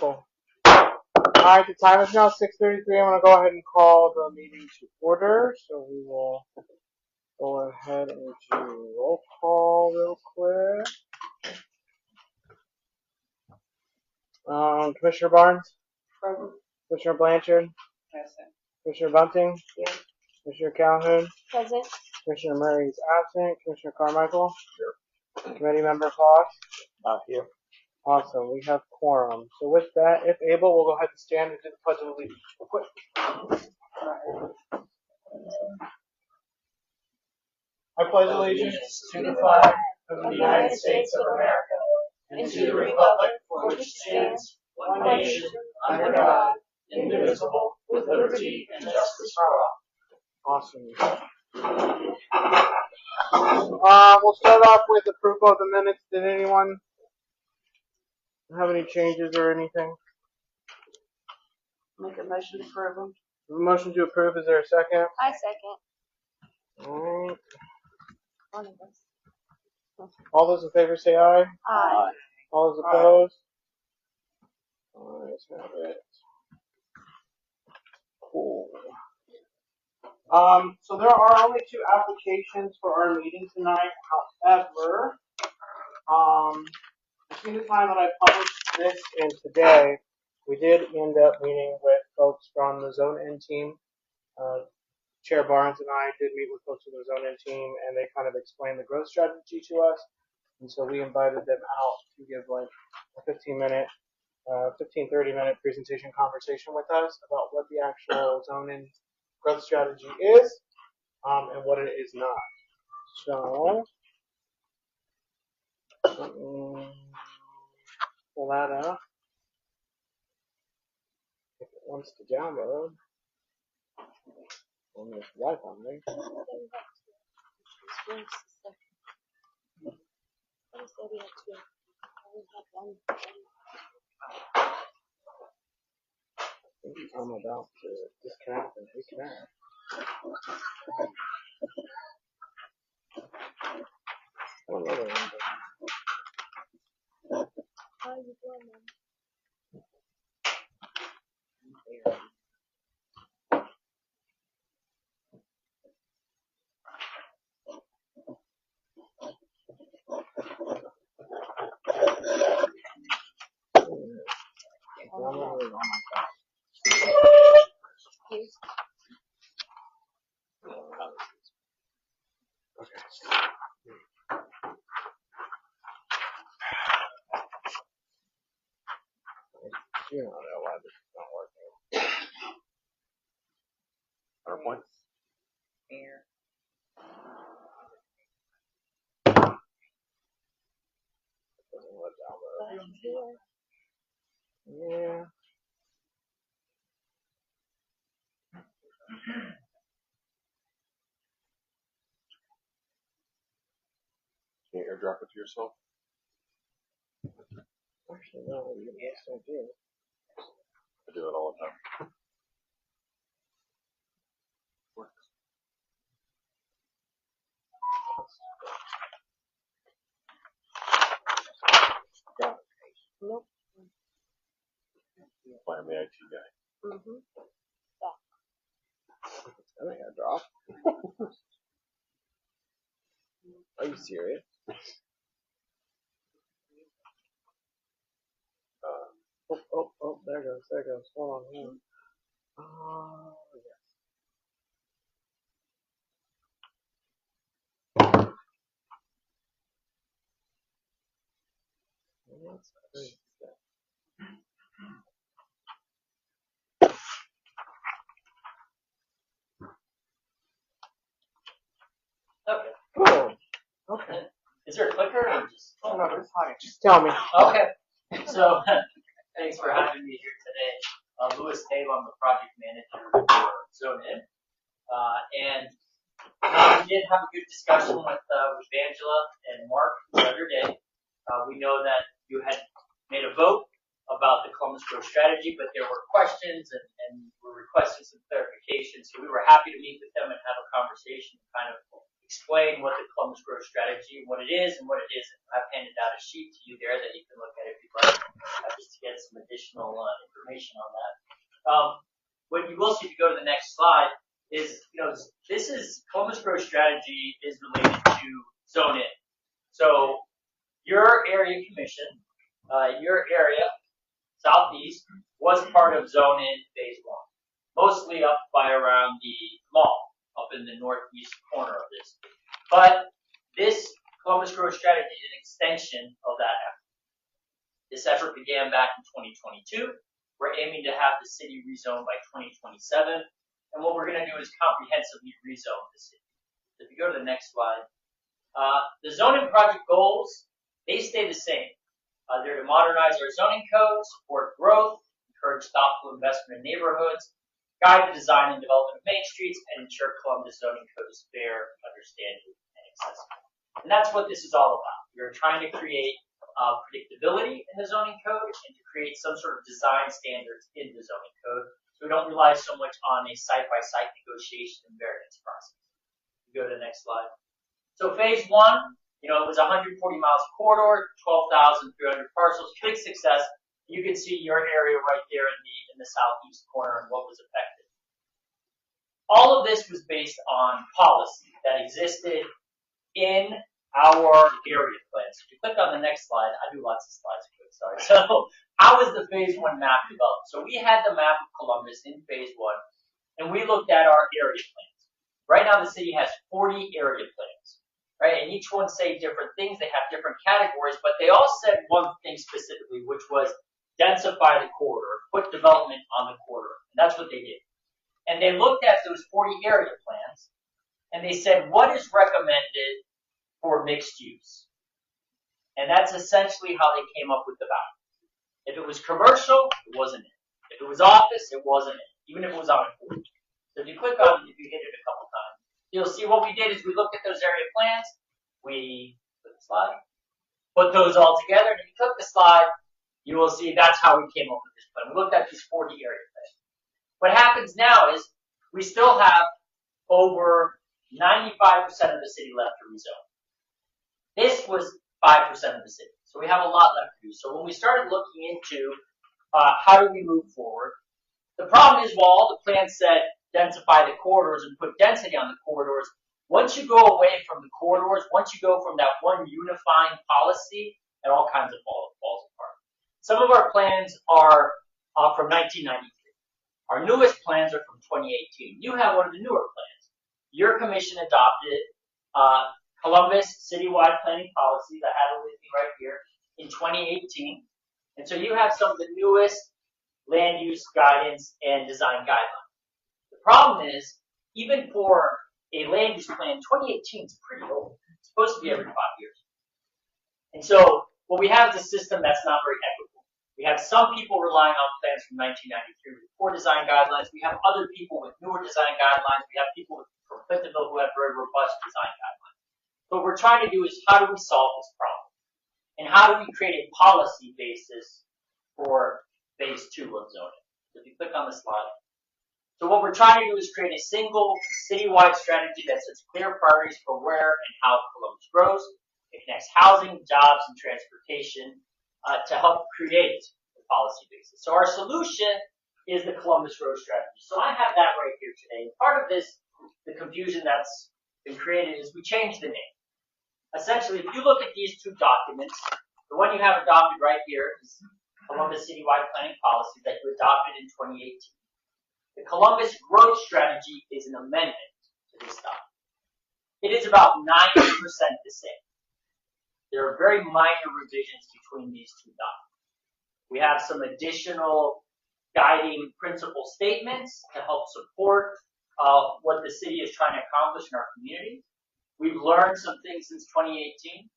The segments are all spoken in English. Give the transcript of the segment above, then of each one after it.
Cool. Alright, the time is now 6:33. I'm going to go ahead and call the meeting to order. So we will go ahead and do roll call real quick. Commissioner Barnes? Present. Commissioner Blanchard? Present. Commissioner Bunting? Here. Commissioner Calhoun? Present. Commissioner Murray is absent. Commissioner Carmichael? Here. Committee member Fox? Here. Awesome. We have quorum. So with that, if able, we'll go ahead and stand and do the Pledge of Allegiance real quick. I pledge allegiance to the flag of the United States of America and to the republic for which it stands, one nation, under God, indivisible, with liberty and justice for all. Awesome. We'll start off with approval of the minutes. Did anyone have any changes or anything? Make a motion to approve them. Motion to approve. Is there a second? I second. Alright. One of us. All those in favor say aye. Aye. All those opposed? Alright, let's have it. Cool. So there are only 2 applications for our meeting tonight. However, between the time that I published this and today, we did end up meeting with folks from the Zone N team. Chair Barnes and I did meet with folks from the Zone N team, and they kind of explained the growth strategy to us. And so we invited them out to give like a 30-minute presentation conversation with us about what the actual Zone N growth strategy is, and what it is not. So, let me pull that up. If it wants to download. On this Wi-Fi, right? I think I'm about to disconnect and reconnect. One other one. How are you doing, man? You know why this is not working. PowerPoint. Here. Doesn't want to download. Yeah. Can you airdrop it to yourself? Actually, no, you can still do it. I do it all the time. Works. Nope. I'm the IT guy. Mm-hmm. I think I dropped. Are you serious? Oh, there it goes. Hold on. Yes. That's crazy. Okay. Cool. Okay. Is there a clicker or just? Oh, no, it's fine. Just tell me. Okay. So, thanks for having me here today. Louis Dave, I'm the project manager for Zone N. And we did have a good discussion with Angela and Mark the other day. We know that you had made a vote about the Columbus Growth strategy, but there were questions and were requesting some clarification. So we were happy to meet with them and have a conversation and kind of explain what the Columbus growth strategy, what it is and what it isn't. I've handed out a sheet to you there that you can look at if you'd like, just to get some additional information on that. What you will see if you go to the next slide is, this is Columbus growth strategy is related to zone in. So your area commission, your area, southeast, was part of zone in phase 1, mostly up by around the mall, up in the northeast corner of this. But this Columbus growth strategy is an extension of that effort. This effort began back in 2022. We're aiming to have the city rezoned by 2027. And what we're going to do is comprehensively rezone the city. If you go to the next slide, the zoning project goals, they stay the same. They're to modernize our zoning code, support growth, encourage thoughtful investment in neighborhoods, guide the design and development of main streets, and ensure Columbus zoning code is fair, understanding, and accessible. And that's what this is all about. We're trying to create predictability in the zoning code and to create some sort of design standards in the zoning code, so we don't rely so much on a site-by-site negotiation and variance process. You go to the next slide. So phase 1, it was 140 miles of corridor, 12,300 parcels, big success. You can see your area right there in the southeast corner and what was affected. All of this was based on policy that existed in our area plan. So if you click on the next slide, I do lots of slides quick, sorry. So how was the phase 1 map developed? So we had the map of Columbus in phase 1, and we looked at our area plans. Right now the city has 40 area plans, right? And each one say different things. They have different categories, but they all said one thing specifically, which was densify the corridor, put development on the corridor. And that's what they did. And they looked at those 40 area plans, and they said, what is recommended for mixed use? And that's essentially how they came up with the boundary. If it was commercial, it wasn't it. If it was office, it wasn't it, even if it was on a corridor. So if you click on it, if you hit it a couple times, you'll see what we did is we looked at those area plans, we put the slide, put those all together, and if you click the slide, you will see that's how we came up with this plan. We looked at these 40 area plans. What happens now is we still have over 95% of the city left to rezone. This was 5% of the city. So we have a lot left to do. So when we started looking into how do we move forward, the problem is, while all the plans said densify the corridors and put density on the corridors, once you go away from the corridors, once you go from that one unifying policy, it all kinds of falls apart. Some of our plans are from 1993. Our newest plans are from 2018. You have one of the newer plans. Your commission adopted Columbus citywide planning policies. I have it with me right here in 2018. And so you have some of the newest land use guidance and design guidelines. The problem is, even for a land use plan, 2018 is pretty old. It's supposed to be every 5 years. And so what we have is a system that's not very equitable. We have some people relying on plans from 1993 with poor design guidelines. We have other people with newer design guidelines. We have people from Clintonville who have very robust design guidelines. What we're trying to do is, how do we solve this problem? And how do we create a policy basis for phase 2 of zoning? So if you click on the slide. So what we're trying to do is create a single citywide strategy that sets clear priorities for where and how Columbus grows. It connects housing, jobs, and transportation to help create the policy basis. So our solution is the Columbus growth strategy. So I have that right here today. And part of this, the confusion that's been created, is we changed the name. Essentially, if you look at these two documents, the one you have adopted right here is Columbus citywide planning policy that you adopted in 2018. The Columbus growth strategy is an amendment to this document. It is about 90% the same. There are very minor revisions between these two documents. We have some additional guiding principle statements to help support what the city is trying to accomplish in our community. We've learned some things since 2018.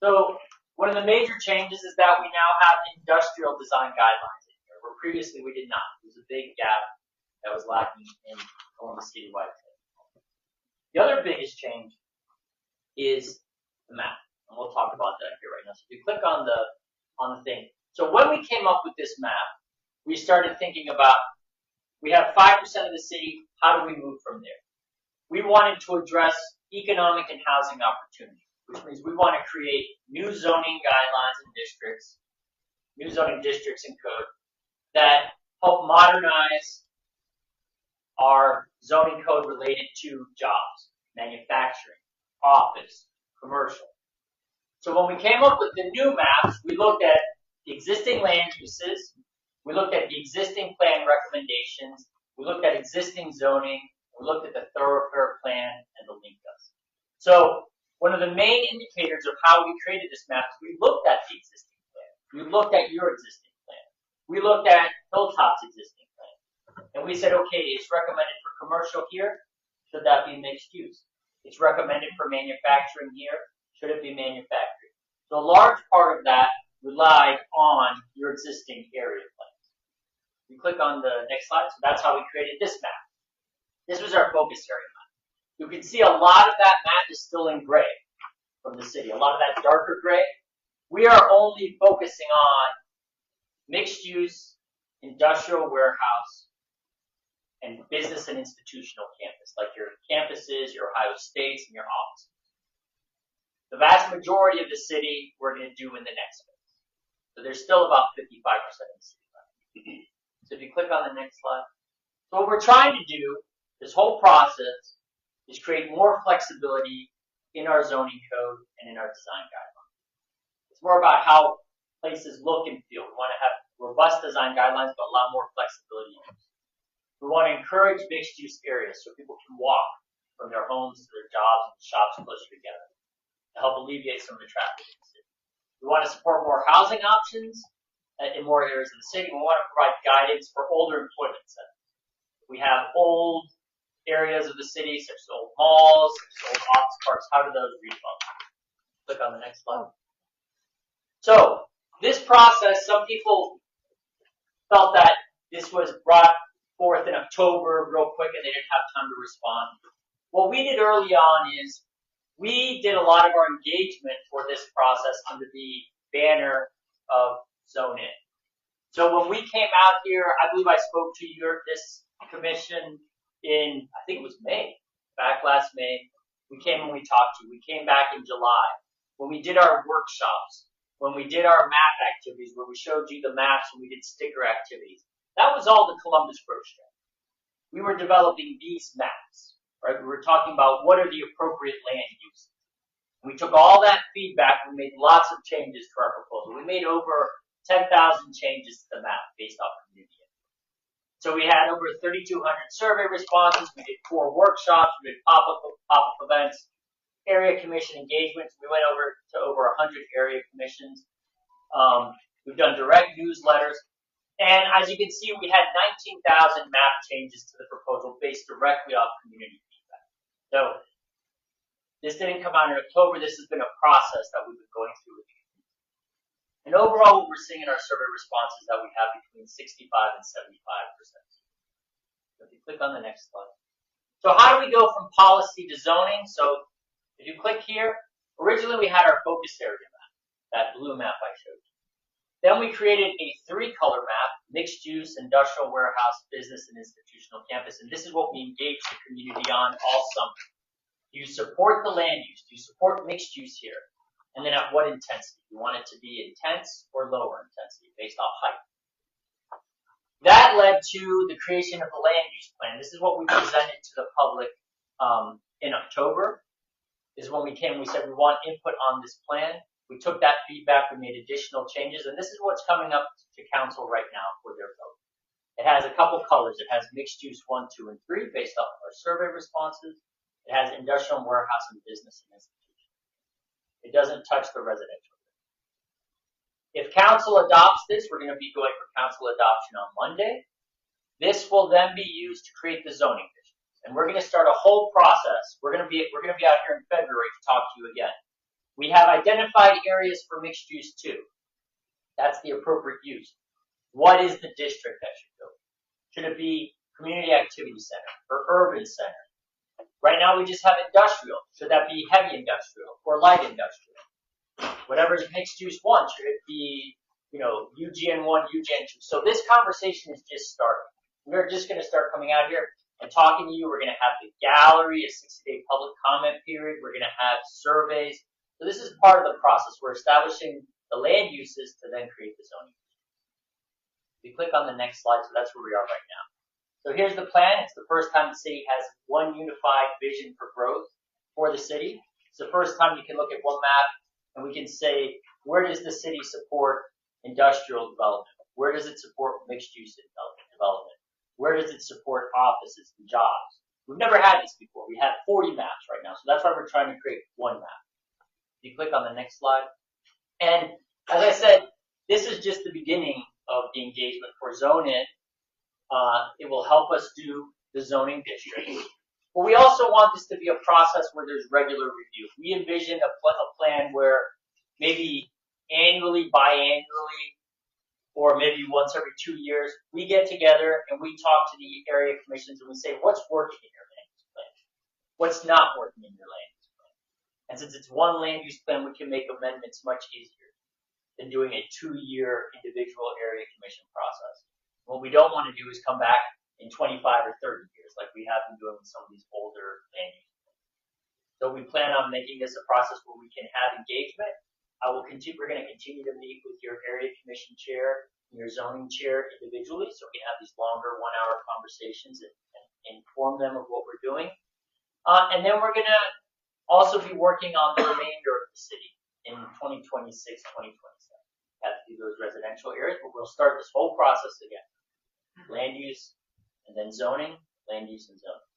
So one of the major changes is that we now have industrial design guidelines in here, where previously we did not. There was a big gap that was lacking in Columbus citywide. The other biggest change is the map. And we'll talk about that here right now. So if you click on the thing. So when we came up with this map, we started thinking about, we have 5% of the city, how do we move from there? We wanted to address economic and housing opportunity, which means we want to create new zoning guidelines and districts, new zoning districts and code that help modernize our zoning code related to jobs, manufacturing, office, commercial. So when we came up with the new maps, we looked at the existing land uses, we looked at the existing plan recommendations, we looked at existing zoning, we looked at the thoroughfare plan and the LINCAs. So one of the main indicators of how we created this map is we looked at the existing plan. We looked at your existing plan. We looked at Hilltop's existing plan. And we said, okay, it's recommended for commercial here. Should that be mixed use? It's recommended for manufacturing here. Should it be manufacturing? So a large part of that relied on your existing area plans. We click on the next slide. So that's how we created this map. This was our focus area map. You can see a lot of that map is still in gray from the city. A lot of that darker gray. We are only focusing on mixed use, industrial warehouse, and business and institutional campus, like your campuses, your Ohio States, and your offices. The vast majority of the city we're going to do in the next phase. So there's still about 55% of the city left. So if you click on the next slide. So what we're trying to do, this whole process, is create more flexibility in our zoning code and in our design guidelines. It's more about how places look and feel. We want to have robust design guidelines, but a lot more flexibility. We want to encourage mixed-use areas so people can walk from their homes to their jobs and shops closer together to help alleviate some of the traffic in the city. We want to support more housing options in more areas of the city. We want to provide guidance for older employment centers. We have old areas of the city, such as old malls, such as old office parks. How do those refunction? Click on the next slide. So this process, some people felt that this was brought forth in October real quick and they didn't have time to respond. What we did early on is we did a lot of our engagement for this process under the banner of Zone In. So when we came out here, I believe I spoke to this commission in, I think it was May, back last May. We came and we talked to you. We came back in July. When we did our workshops, when we did our map activities, where we showed you the maps and we did sticker activities, that was all the Columbus Grove strategy. We were developing these maps, right? We were talking about what are the appropriate land uses. We took all that feedback and made lots of changes to our proposal. We made over 10,000 changes to the map based off community input. So we had over 3,200 survey responses. We did 4 workshops. We did pop-up events, area commission engagements. We went over to over 100 area commissions. We've done direct newsletters. And as you can see, we had 19,000 map changes to the proposal based directly off community feedback. So this didn't come out in October. This has been a process that we've been going through with you. And overall, what we're seeing in our survey responses that we have between 65 and 75%. So if you click on the next slide. So how do we go from policy to zoning? So if you click here, originally we had our focus area map, that blue map I showed you. Then we created a 3-color map, mixed use, industrial warehouse, business, and institutional campus. And this is what we engaged the community on all summer. Do you support the land use? Do you support mixed use here? And then at what intensity? You want it to be intense or lower intensity based off height. That led to the creation of the land use plan. This is what we presented to the public in October. This is when we came and we said we want input on this plan. We took that feedback, we made additional changes, and this is what's coming up to council right now for their vote. It has a couple colors. It has mixed use 1, 2, and 3 based off of our survey responses. It has industrial warehouse and business and institution. It doesn't touch the residential. If council adopts this, we're going to be going for council adoption on Monday. This will then be used to create the zoning districts, and we're going to start a whole process. We're going to be out here in February to talk to you again. We have identified areas for mixed use too. That's the appropriate use. What is the district that should go? Should it be community activity center or urban center? Right now we just have industrial. Should that be heavy industrial or light industrial? Whatever is mixed use 1, should it be, UGN 1, UGN 2? So this conversation is just starting. We're just going to start coming out here and talking to you. We're going to have the gallery, a 60-day public comment period. We're going to have surveys. So this is part of the process. We're establishing the land uses to then create the zoning. We click on the next slide, so that's where we are right now. So here's the plan. It's the first time the city has one unified vision for growth for the city. It's the first time you can look at one map and we can say, where does the city support industrial development? Where does it support mixed-use development? Where does it support offices and jobs? We've never had this before. We have 40 maps right now, so that's why we're trying to create one map. You click on the next slide. And as I said, this is just the beginning of the engagement for Zone In. It will help us do the zoning districts. But we also want this to be a process where there's regular review. We envision a plan where maybe annually, biannually, or maybe once every 2 years, we get together and we talk to the area commissions and we say, what's working in your land use plan? What's not working in your land use plan? And since it's one land use plan, we can make amendments much easier than doing a 2-year individual area commission process. What we don't want to do is come back in 25 or 30 years like we have been doing with some of these older land use plans. So we plan on making this a process where we can have engagement. We're going to continue to meet with your area commission chair and your zoning chair individually, so we can have these longer 1-hour conversations and inform them of what we're doing. And then we're going to also be working on the remainder of the city in 2026, 2027. Have to do those residential areas, but we'll start this whole process again. Land use, and then zoning, land use and zoning.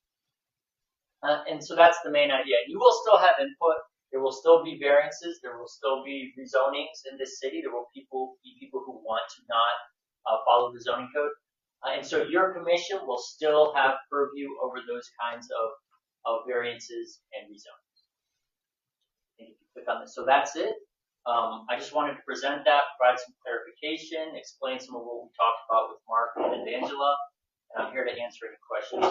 And so that's the main idea. You will still have input. There will still be variances. There will still be rezonings in this city. There will be people who want to not follow the zoning code. And so your commission will still have purview over those kinds of variances and rezonings. And if you click on this, so that's it. I just wanted to present that, provide some clarification, explain some of what we talked about with Mark and Angela, and I'm here to answer any questions.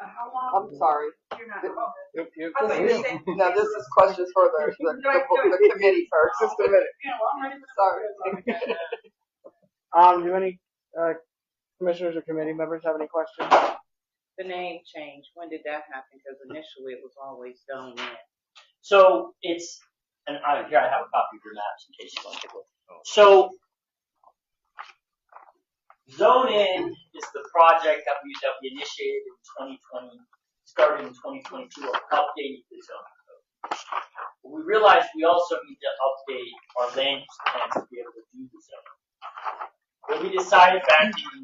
How long? I'm sorry. You're not involved. You I thought you were saying. No, this is questions for the committee first. Just a minute. Yeah, well, I'm ready for Sorry. Do any commissioners or committee members have any questions? The name change, when did that happen? Because initially it was always Zone In. So it's, and here I have a copy of your maps in case you want to take a look. So Zone In is the project that we initiated in 2020, started in 2022, of updating the zoning code. But we realized we also need to update our land use plans to be able to do the zoning. What we decided back in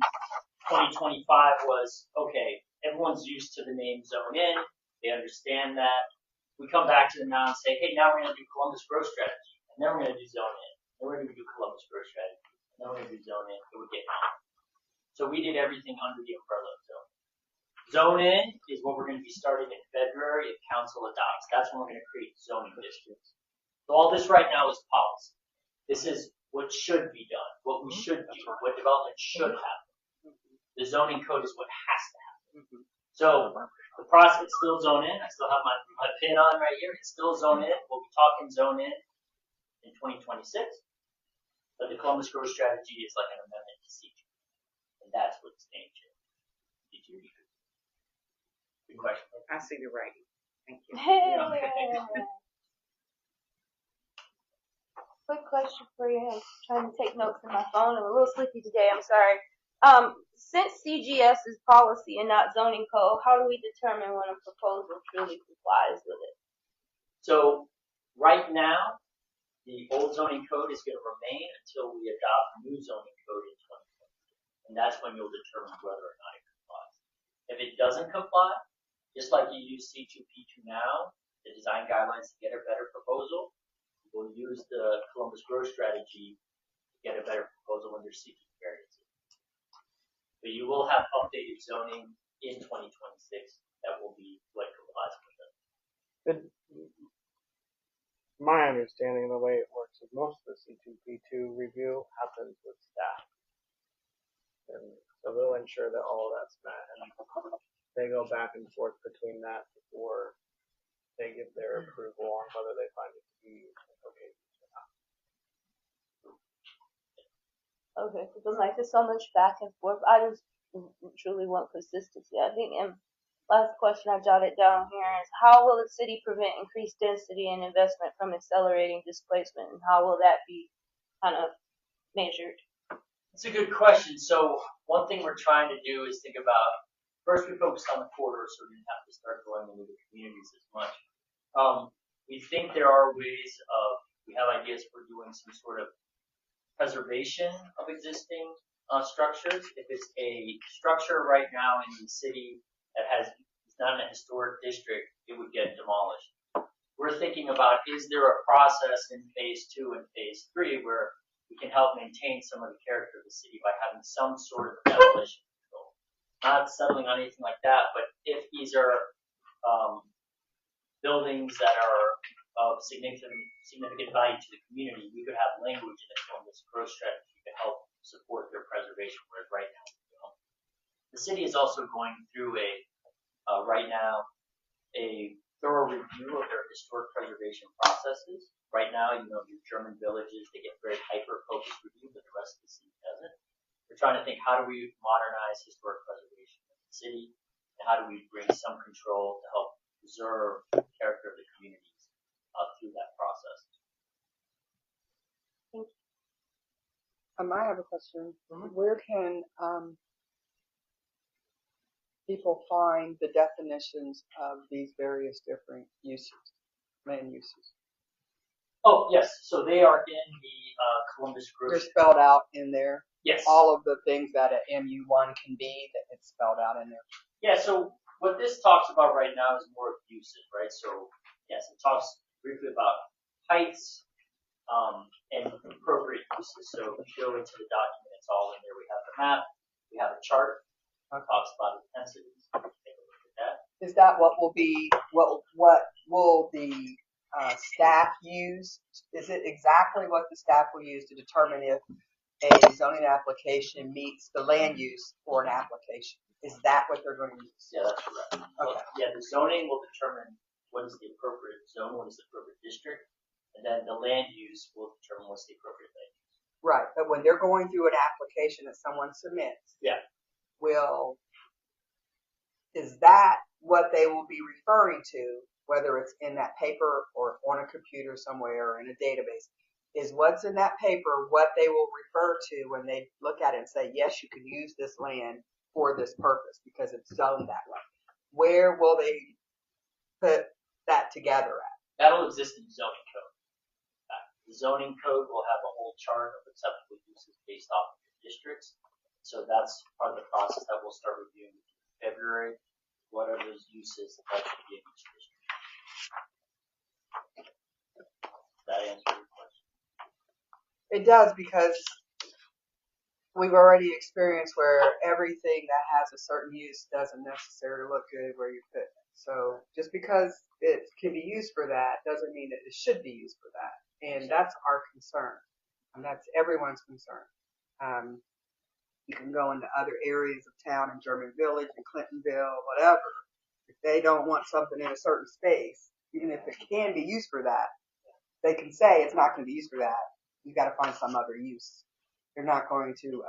2025 was, okay, everyone's used to the name Zone In. They understand that. We come back to them now and say, hey, now we're going to do Columbus Growth Strategy. And then we're going to do Zone In. Then we're going to do Columbus Growth Strategy. And then we're going to do Zone In. It would get long. So we did everything under the umbrella of Zone. Zone In is what we're going to be starting in February if council adopts. That's when we're going to create zoning districts. So all this right now is policy. This is what should be done, what we should do, what development should happen. The zoning code is what has to happen. So the process is still Zone In. I still have my pin on right here. It's still Zone In. We'll be talking Zone in 2026. But the Columbus Growth Strategy is like an amendment to C2. And that's what's changed. Good question. I see the writing. Thank you. Hey. Yeah. Quick question for you. I'm trying to take notes on my phone. I'm a little sleepy today. I'm sorry. Since CGS is policy and not zoning code, how do we determine when a proposal truly complies with it? So right now, the old zoning code is going to remain until we adopt new zoning code in 2020. And that's when you'll determine whether or not it complies. If it doesn't comply, just like you use C2P2 now, the design guidelines to get a better proposal, we'll use the Columbus Growth Strategy to get a better proposal when there's C2 variances. But you will have updated zoning in 2026 that will be what complies with it. My understanding of the way it works is most of the C2P2 review happens with staff. And so they'll ensure that all of that's met, and they go back and forth between that before they give their approval on whether they find it to be okay or not. Okay, because like there's so much back and forth. I just truly want consistency. I think, and last question I jotted down here is how will the city prevent increased density and investment from accelerating displacement, and how will that be kind of measured? It's a good question. So one thing we're trying to do is think about, first we focused on the corridor so we didn't have to start going into the communities as much. We think there are ways we have ideas for doing some sort of preservation of existing structures. If it's a structure right now in the city that is not in a historic district, it would get demolished. We're thinking about, is there a process in phase 2 and phase 3 where we can help maintain some of the character of the city by having some sort of demolition control? Not settling on anything like that, but if these are buildings that are of significant value to the community, we could have language in the Columbus growth strategy to help support their preservation, whereas right now we don't. The city is also going through right now a thorough review of their historic preservation processes. Right now, your German villages, they get very hyper-focused review, but the rest of the city doesn't. We're trying to think, how do we modernize historic preservation of the city, and how do we bring some control to help preserve the character of the communities through that process. I have a question. Where can people find the definitions of these various different uses, land uses? Oh, yes. So they are in the Columbus Growth. They're spelled out in there. Yes. All of the things that an MU1 can be, that it's spelled out in there. Yeah. So what this talks about right now is more of uses, right? So yes, it talks briefly about heights and appropriate uses. So if you go into the document, it's all in there. We have the map. We have a chart. It talks about intensities. Take a look at that. Is that what will be? What will the staff use? Is it exactly what the staff will use to determine if a zoning application meets the land use for an application? Is that what they're going to use? Yeah, that's correct. Okay. Well, yeah, the zoning will determine what is the appropriate zone, what is the appropriate district, and then the land use will determine what's the appropriate land use. Right, but when they're going through an application that someone submits, yeah, is that what they will be referring to, whether it's in that paper or on a computer somewhere or in a database? Is what's in that paper what they will refer to when they look at it and say, yes, you can use this land for this purpose because it's zoned that way? Where will they put that together at? That'll exist in the zoning code. The zoning code will have a whole chart of acceptable uses based off of your districts. So that's part of the process that we'll start reviewing in February. What are those uses that should be in each district? Does that answer your question? It does, because we've already experienced where everything that has a certain use doesn't necessarily look good where you put it. So just because it can be used for that doesn't mean that it should be used for that. And that's our concern. And that's everyone's concern. You can go into other areas of town in German Village and Clintonville, whatever. If they don't want something in a certain space, even if it can be used for that, they can say it's not going to be used for that. You got to find some other use. You're not going to,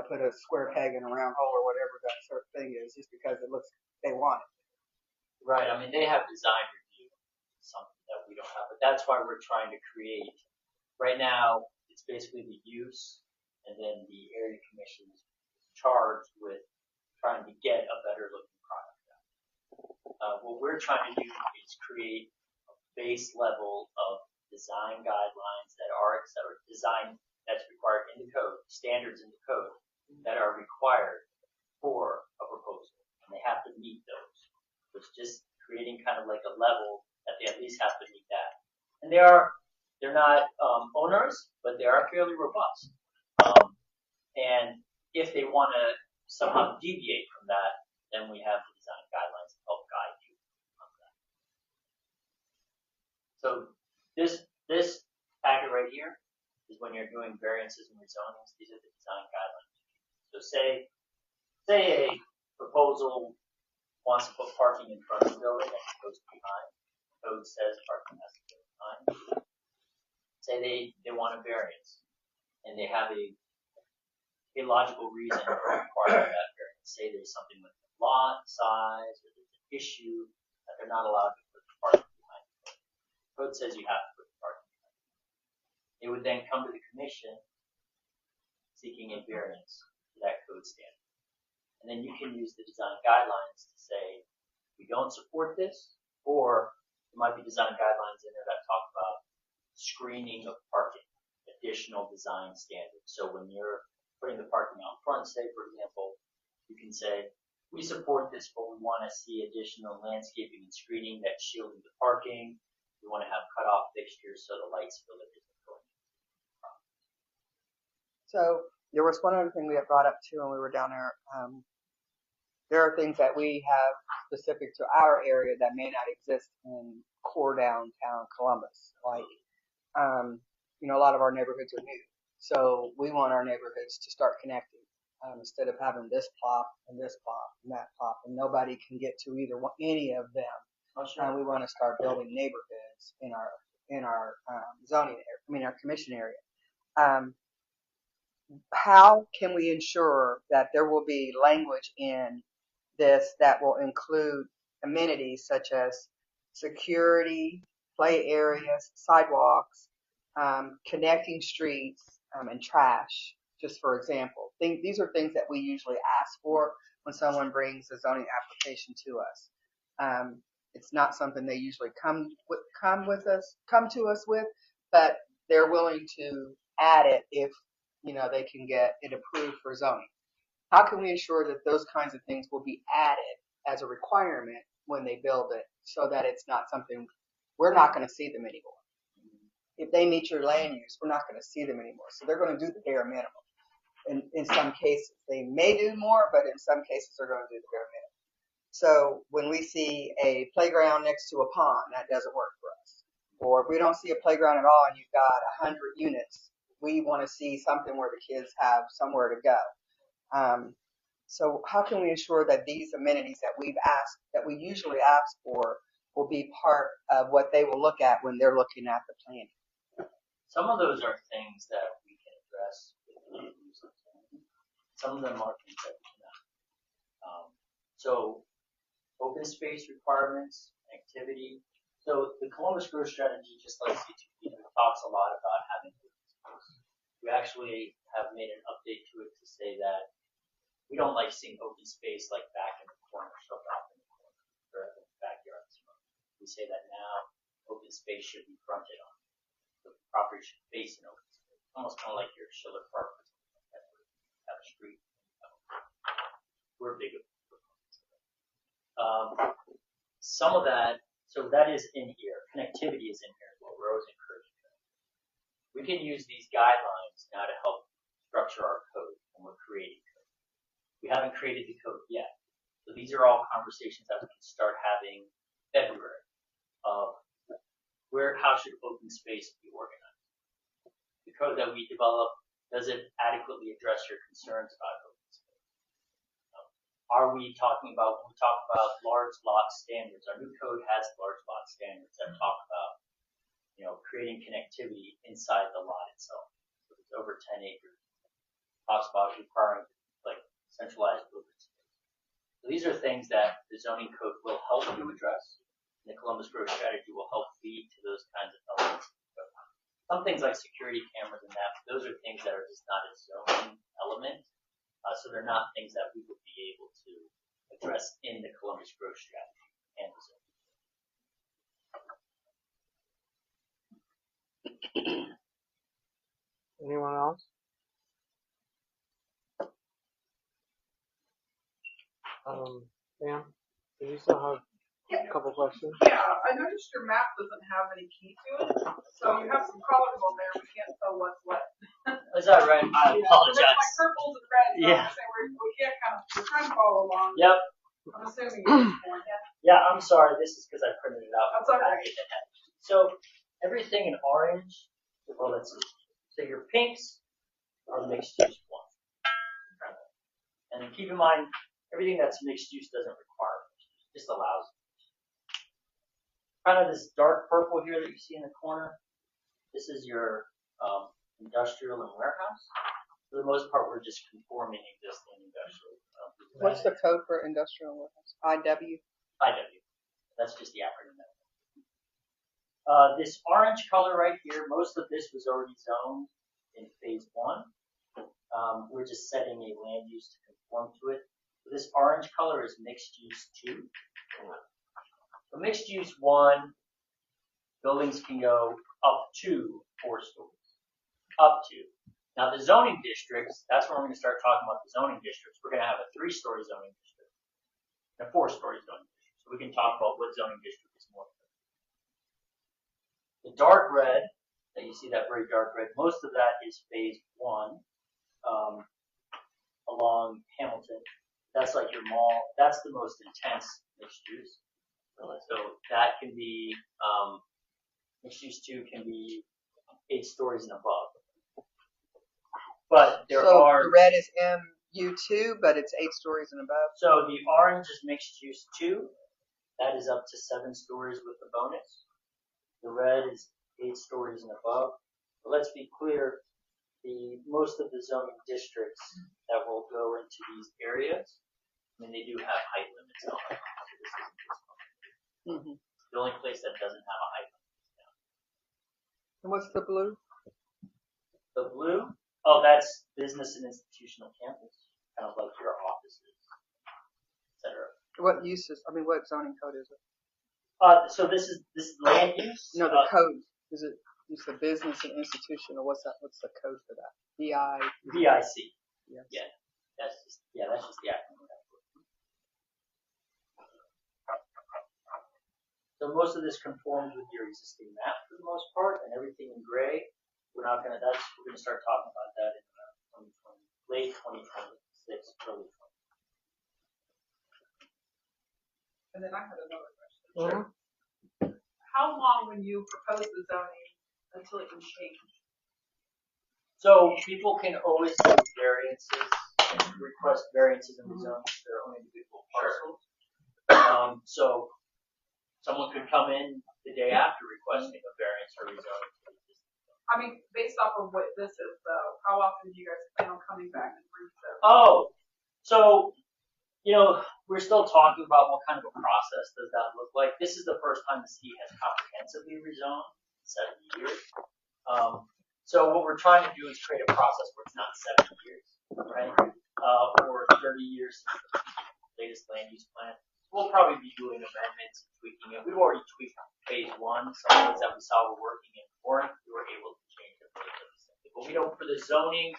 put a square peg in a round hole or whatever that sort of thing is just because it looks they want it. Right. I mean, they have design review, something that we don't have, but that's why we're trying to create. Right now, it's basically the use, and then the area commission is charged with trying to get a better looking product out. What we're trying to do is create a base level of design guidelines that are design that's required in the code, standards in the code that are required for a proposal, and they have to meet those. So it's just creating kind of like a level that they at least have to meet that. And they're not onerous, but they are fairly robust. And if they want to somehow deviate from that, then we have the design guidelines to help guide you on that. So this packet right here is when you're doing variances and rezonings. These are the design guidelines. So say a proposal wants to put parking in front of the building and it goes behind. The code says parking has to go behind. Say they want a variance. and they have a logical reason for requiring that variance. Say there's something with the lot size, or there's an issue that they're not allowed to put the parking behind. The code says you have to put the parking behind. They would then come to the commission seeking a variance to that code standard. And then you can use the design guidelines to say, we don't support this, or there might be design guidelines in there that talk about screening of parking, additional design standards. So when you're putting the parking out front, say, for example, you can say, we support this, but we want to see additional landscaping and screening that's shielding the parking. We want to have cutoff fixtures so the light spillage isn't going. So there was one other thing we had brought up too when we were down there. There are things that we have specific to our area that may not exist in core downtown Columbus. Like, you know, a lot of our neighborhoods are new. So we want our neighborhoods to start connecting instead of having this plot and this plot and that plot, and nobody can get to either one, any of them. Oh, sure. We want to start building neighborhoods in our zoning area, I mean our commission area. How can we ensure that there will be language in this that will include amenities such as security, play areas, sidewalks, connecting streets, and trash, just for example. These are things that we usually ask for when someone brings a zoning application to us. It's not something they usually come to us with, but they're willing to add it if, you know, they can get it approved for zoning. How can we ensure that those kinds of things will be added as a requirement when they build it, so that it's not something we're not going to see them anymore? If they meet your land use, we're not going to see them anymore. So they're going to do the bare minimum. In some cases, they may do more, but in some cases, they're going to do the bare minimum. So when we see a playground next to a pond, that doesn't work for us. Or if we don't see a playground at all and you've got 100 units, we want to see something where the kids have somewhere to go. So how can we ensure that these amenities that we usually ask for, will be part of what they will look at when they're looking at the planning? Some of those are things that we can address with land use. Some of them are things that we cannot. So open space requirements, activity. So the Columbus growth strategy, just like C2P, talks a lot about having open space. We actually have made an update to it to say that we don't like seeing open space like back in the corner, shoved off in the corner, or in the backyard. We say that now open space should be fronted on. The property should face an open space, almost kind of like your Schiller Park or something like that, where you have a street. We're big proponents of it. Some of that, so that is in here. Connectivity is in here as well. We're always encouraging that. We can use these guidelines now to help structure our code when we're creating code. We haven't created the code yet. So these are all conversations that we can start having February of how should open space be organized. The code that we develop, does it adequately address your concerns about open space? Are we talking about, when we talk about large lot standards, our new code has large lot standards that talk about, you know, creating connectivity inside the lot itself. So if it's over 10 acres, it talks about requiring like centralized open space. So these are things that the zoning code will help you address. And the Columbus growth strategy will help lead to those kinds of elements. Some things like security cameras and that, those are things that are just not a zoning element. So they're not things that we would be able to address in the Columbus growth strategy and the zone. Anyone else? Sam, did you still have a couple questions? Yeah, I noticed your map doesn't have any key to it, so you have some colors on there, we can't tell what's what. Is that right? I apologize. So like purples and reds, Yeah. so we can't we're trying to follow along. Yep. I'm assuming at this point, yeah. Yeah, I'm sorry. This is because I printed it out. That's all right. So everything in orange, well, let's see. So your pinks are mixed use one. And then keep in mind, everything that's mixed use doesn't require mixed use, just allows it. Kind of this dark purple here that you see in the corner, this is your industrial and warehouse. For the most part, we're just conforming existing industrial. What's the code for industrial warehouse? IW? IW. That's just the acronym. This orange color right here, most of this was already zoned in phase 1. We're just setting a land use to conform to it. This orange color is mixed use 2. So mixed use 1, buildings can go up to 4 stories. Up to. Now the zoning districts, that's where we're going to start talking about the zoning districts. We're going to have a 3-story zoning district and a 4-story zoning district. So we can talk about what zoning district is more. The dark red, that you see that very dark red, most of that is phase 1 along Hamilton. That's like your mall. That's the most intense mixed use. So that can be, mixed use 2 can be 8 stories and above. But there are. The red is MU2, but it's 8 stories and above. So the orange is mixed use 2. That is up to 7 stories with the bonus. The red is 8 stories and above. But let's be clear, most of the zoning districts that will go into these areas, I mean, they do have height limits on them. So this isn't just one. The only place that doesn't have a height limit is down. And what's the blue? The blue, oh, that's business and institutional campus, kind of like your offices, etc. What uses? I mean, what zoning code is it? So this is land use. No, the code. Is it? It's the business and institutional. What's that? What's the code for that? VIC. Yes. Yeah. That's just the acronym. So most of this conforms with your existing map for the most part, and everything in gray. We're gonna start talking about that in 2020, late 2026, early 2020. And then I had another question. Sure. How long when you propose the zoning until it can change? So people can always do variances and request variances in the zone for their own individual parcels. So someone could come in the day after requesting a variance or rezoning. I mean, based off of what this is, though, how often do you guys plan on coming back and rezoning? Oh, so, we're still talking about what kind of a process does that look like. This is the first time the city has comprehensively rezoned in 7 years. So what we're trying to do is create a process where it's not 7 years, right? Or 30 years since the latest land use plan. We'll probably be doing amendments and tweaking it. We've already tweaked phase 1. Some things that we saw were working in Warren, we were able to change them. But we don't, for the zoning,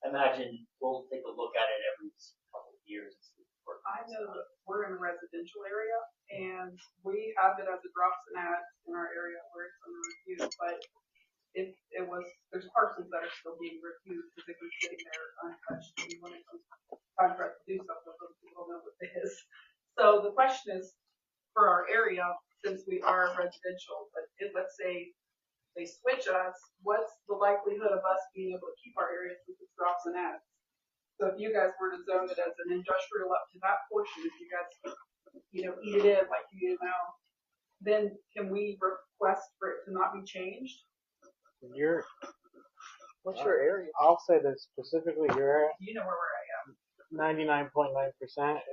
imagine we'll take a look at it every couple of years. I know that we're in a residential area, and we have it as a drops and adds in our area where it's under review, but there's parcels that are still being reviewed because they've been sitting there untouched, and when it comes time for us to do something, people don't know what it is. So the question is, for our area, since we are residential, but let's say they switch us, what's the likelihood of us being able to keep our area since it's drops and adds? So if you guys were to zone it as an industrial up to that portion, if you guys, eat it in like you do now, then can we request for it to not be changed? What's your area? I'll say that specifically your area. You know where we're at, yeah. 99.9%,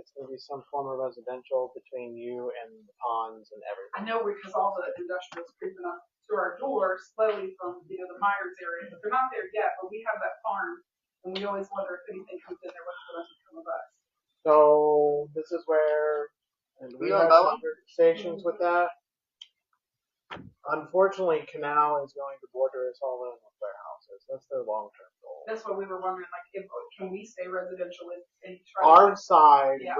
it's going to be some form of residential between you and the ponds and everything. I know because all the industrial's creeping up to our door slowly from, the Myers area, but they're not there yet, but we have that farm, and we always wonder if anything comes in there, what's going to become of us. So this is where we have conversations with that. Unfortunately, Canal is going to border us all in with warehouses. That's their long-term goal. That's what we were wondering, like, can we stay residential and try Our side Yeah.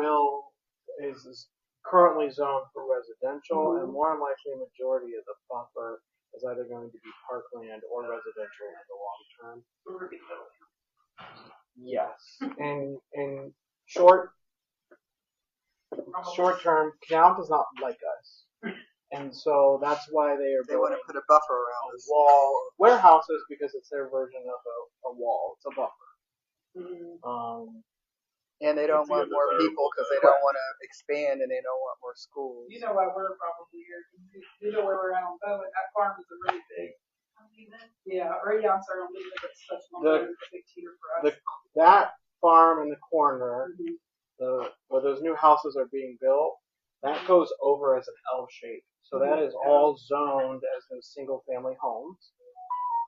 is currently zoned for residential, and more than likely, a majority of the buffer is either going to be parkland or residential in the long term. we're being little. Yes, and in short term, Canal does not like us, and so that's why they want to put a buffer around us. wall warehouses because it's their version of a wall. It's a buffer. And they don't want more people because they don't want to expand and they don't want more schools. You know why we're probably here. You know where we're at on Bowen. That farm is a really big. How many Yeah, or yeah, I'm sorry, I'm leaving it such a long big teeter for us. That farm in the corner, Mhm. where those new houses are being built, that goes over as an L shape. So that is all zoned as those single family homes.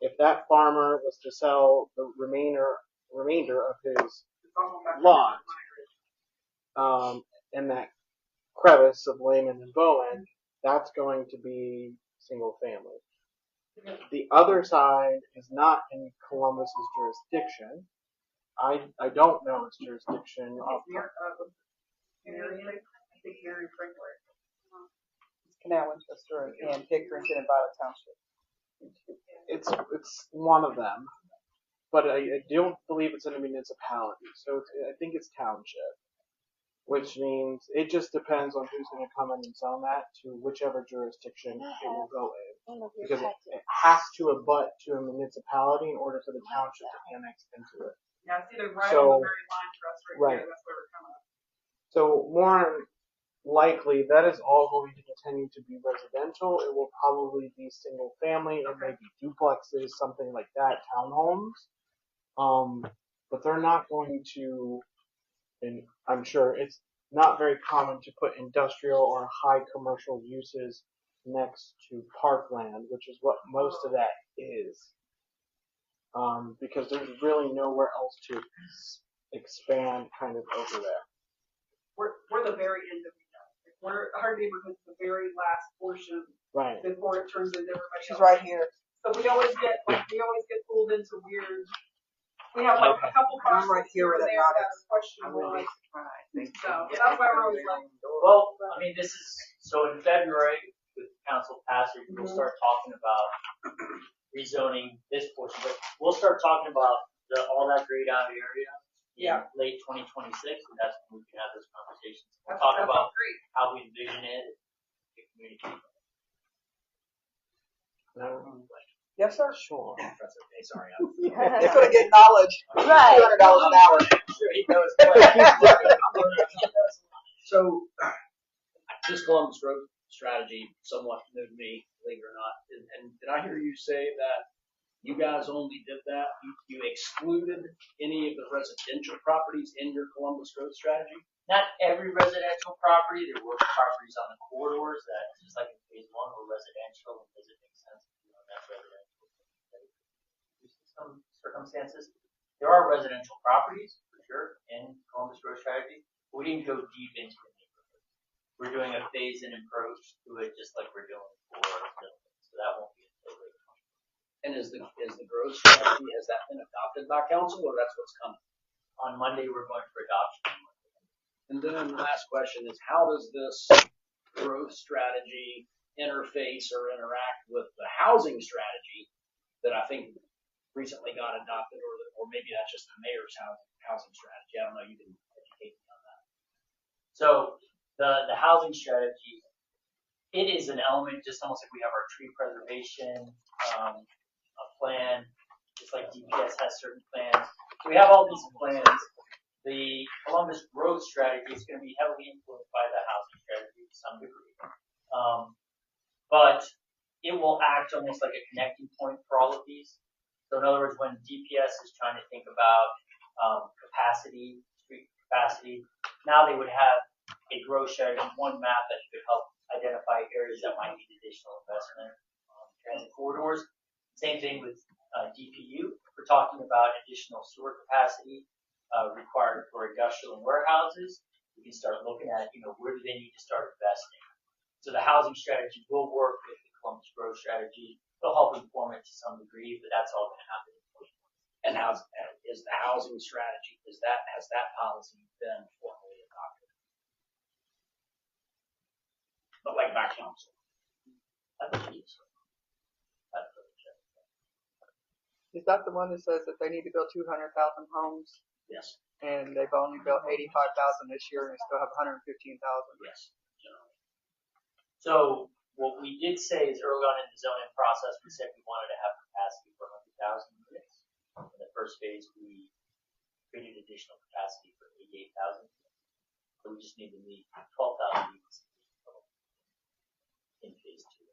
If that farmer was to sell the remainder of his It's almost like lot, in that crevice of Lehman and Bowen, that's going to be single family. The other side is not in Columbus's jurisdiction. I don't know its jurisdiction. I think Mary Franklin. Canal, Winchester, and Pickerington and Violet Township. It's one of them, but I don't believe it's in a municipality. So I think it's township, which means it just depends on who's going to come in and zone that to whichever jurisdiction it will go in, because it has to abut to a municipality in order for the township to annex into it. Yeah, it's either right So- on the very line for us right here. That's where we're coming up. So more likely, that is all going to continue to be residential. It will probably be single family. It may be duplexes, something like that, townhomes. But they're not going to, and I'm sure it's not very common to put industrial or high commercial uses next to parkland, which is what most of that is. Because there's really nowhere else to expand kind of over there. We're the very end of it. Our neighborhood's the very last portion Right. before it turns into everybody She's else. right here. So we always get pulled into weird. We have like a couple I'm right parcels here here with and it, there not that are questionable. So that's why we're always like, Well, I mean, this is, so in February, with council passage, we'll Mhm. start talking about rezoning this portion, but we'll start talking about all that grayed out area in Yeah. late 2026, and that's when we can have those conversations. We'll that's talk about great. how we envision it and communicate. Yes, sir. Sure. That's okay, sorry. It's gonna get knowledge. Right. $200 an hour. Sure, he knows. So, this Columbus Road strategy somewhat new to me, believe it or not. And did I hear you say that you guys only did that? You excluded any of the residential properties in your Columbus Road strategy? Not every residential property, there were properties on the corridors that, just like in phase one, were residential, and does it make sense to do that's residential? In some circumstances, there are residential properties, for sure, in Columbus Road strategy, but we didn't go deep into the neighborhood. We're doing a phase-in approach to it, just like we're doing for buildings, so that won't be until later. And is the growth strategy, has that been adopted by council, or that's what's coming? On Monday, we're going for adoption. And then the last question is, how does this growth strategy interface or interact with the housing strategy that I think recently got adopted, or maybe that's just the mayor's housing strategy? I don't know. You can educate me on that. So the housing strategy, it is an element, just almost like we have our tree preservation a plan, just like DPS has certain plans. So we have all these plans. The Columbus growth strategy is going to be heavily influenced by the housing strategy to some degree, but it will act almost like a connecting point for all of these. So in other words, when DPS is trying to think about capacity, street capacity, now they would have a growth strategy, one map that could help identify areas that might need additional investment, transit corridors. Same thing with DPU. We're talking about additional sewer capacity required for industrial and warehouses. We can start looking at, where do they need to start investing. So the housing strategy will work with the Columbus growth strategy. It'll help inform it to some degree, but that's all going to happen. And is the housing strategy, has that policy been formally adopted? But like by council? I believe so. Is that the one that says that they need to build 200,000 homes Yes. and they've only built 85,000 this year and they still have 115,000? Yes. So what we did say is early on in the zoning process, we said we wanted to have capacity for 100,000 units. In the first phase, we created additional capacity for 88,000 units. So we just need to meet 12,000 units in phase two.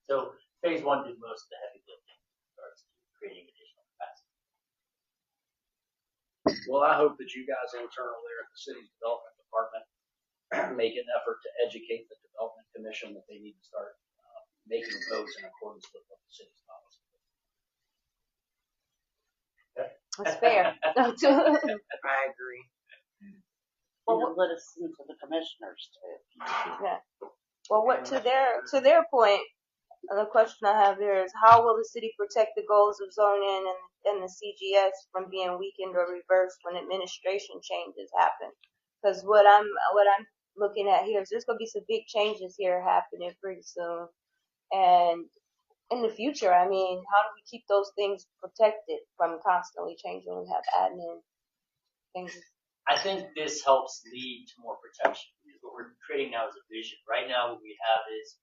So phase one did most of the heavy lifting. Well, I hope that you guys internal there at the city's development department make an effort to educate the development commission that they need to start making codes in accordance with what the city's policy. That's fair. I agree. Well, let us into the commissioners too. Yeah. Well, what to their point, the question I have there is how will the city protect the goals of zoning and the CGS from being weakened or reversed when administration changes happen? Because what I'm looking at here is there's going to be some big changes here happening pretty soon, and in the future, I mean, how do we keep those things protected from constantly changing? We have admin things. I think this helps lead to more protection because what we're creating now is a vision. Right now, what we have is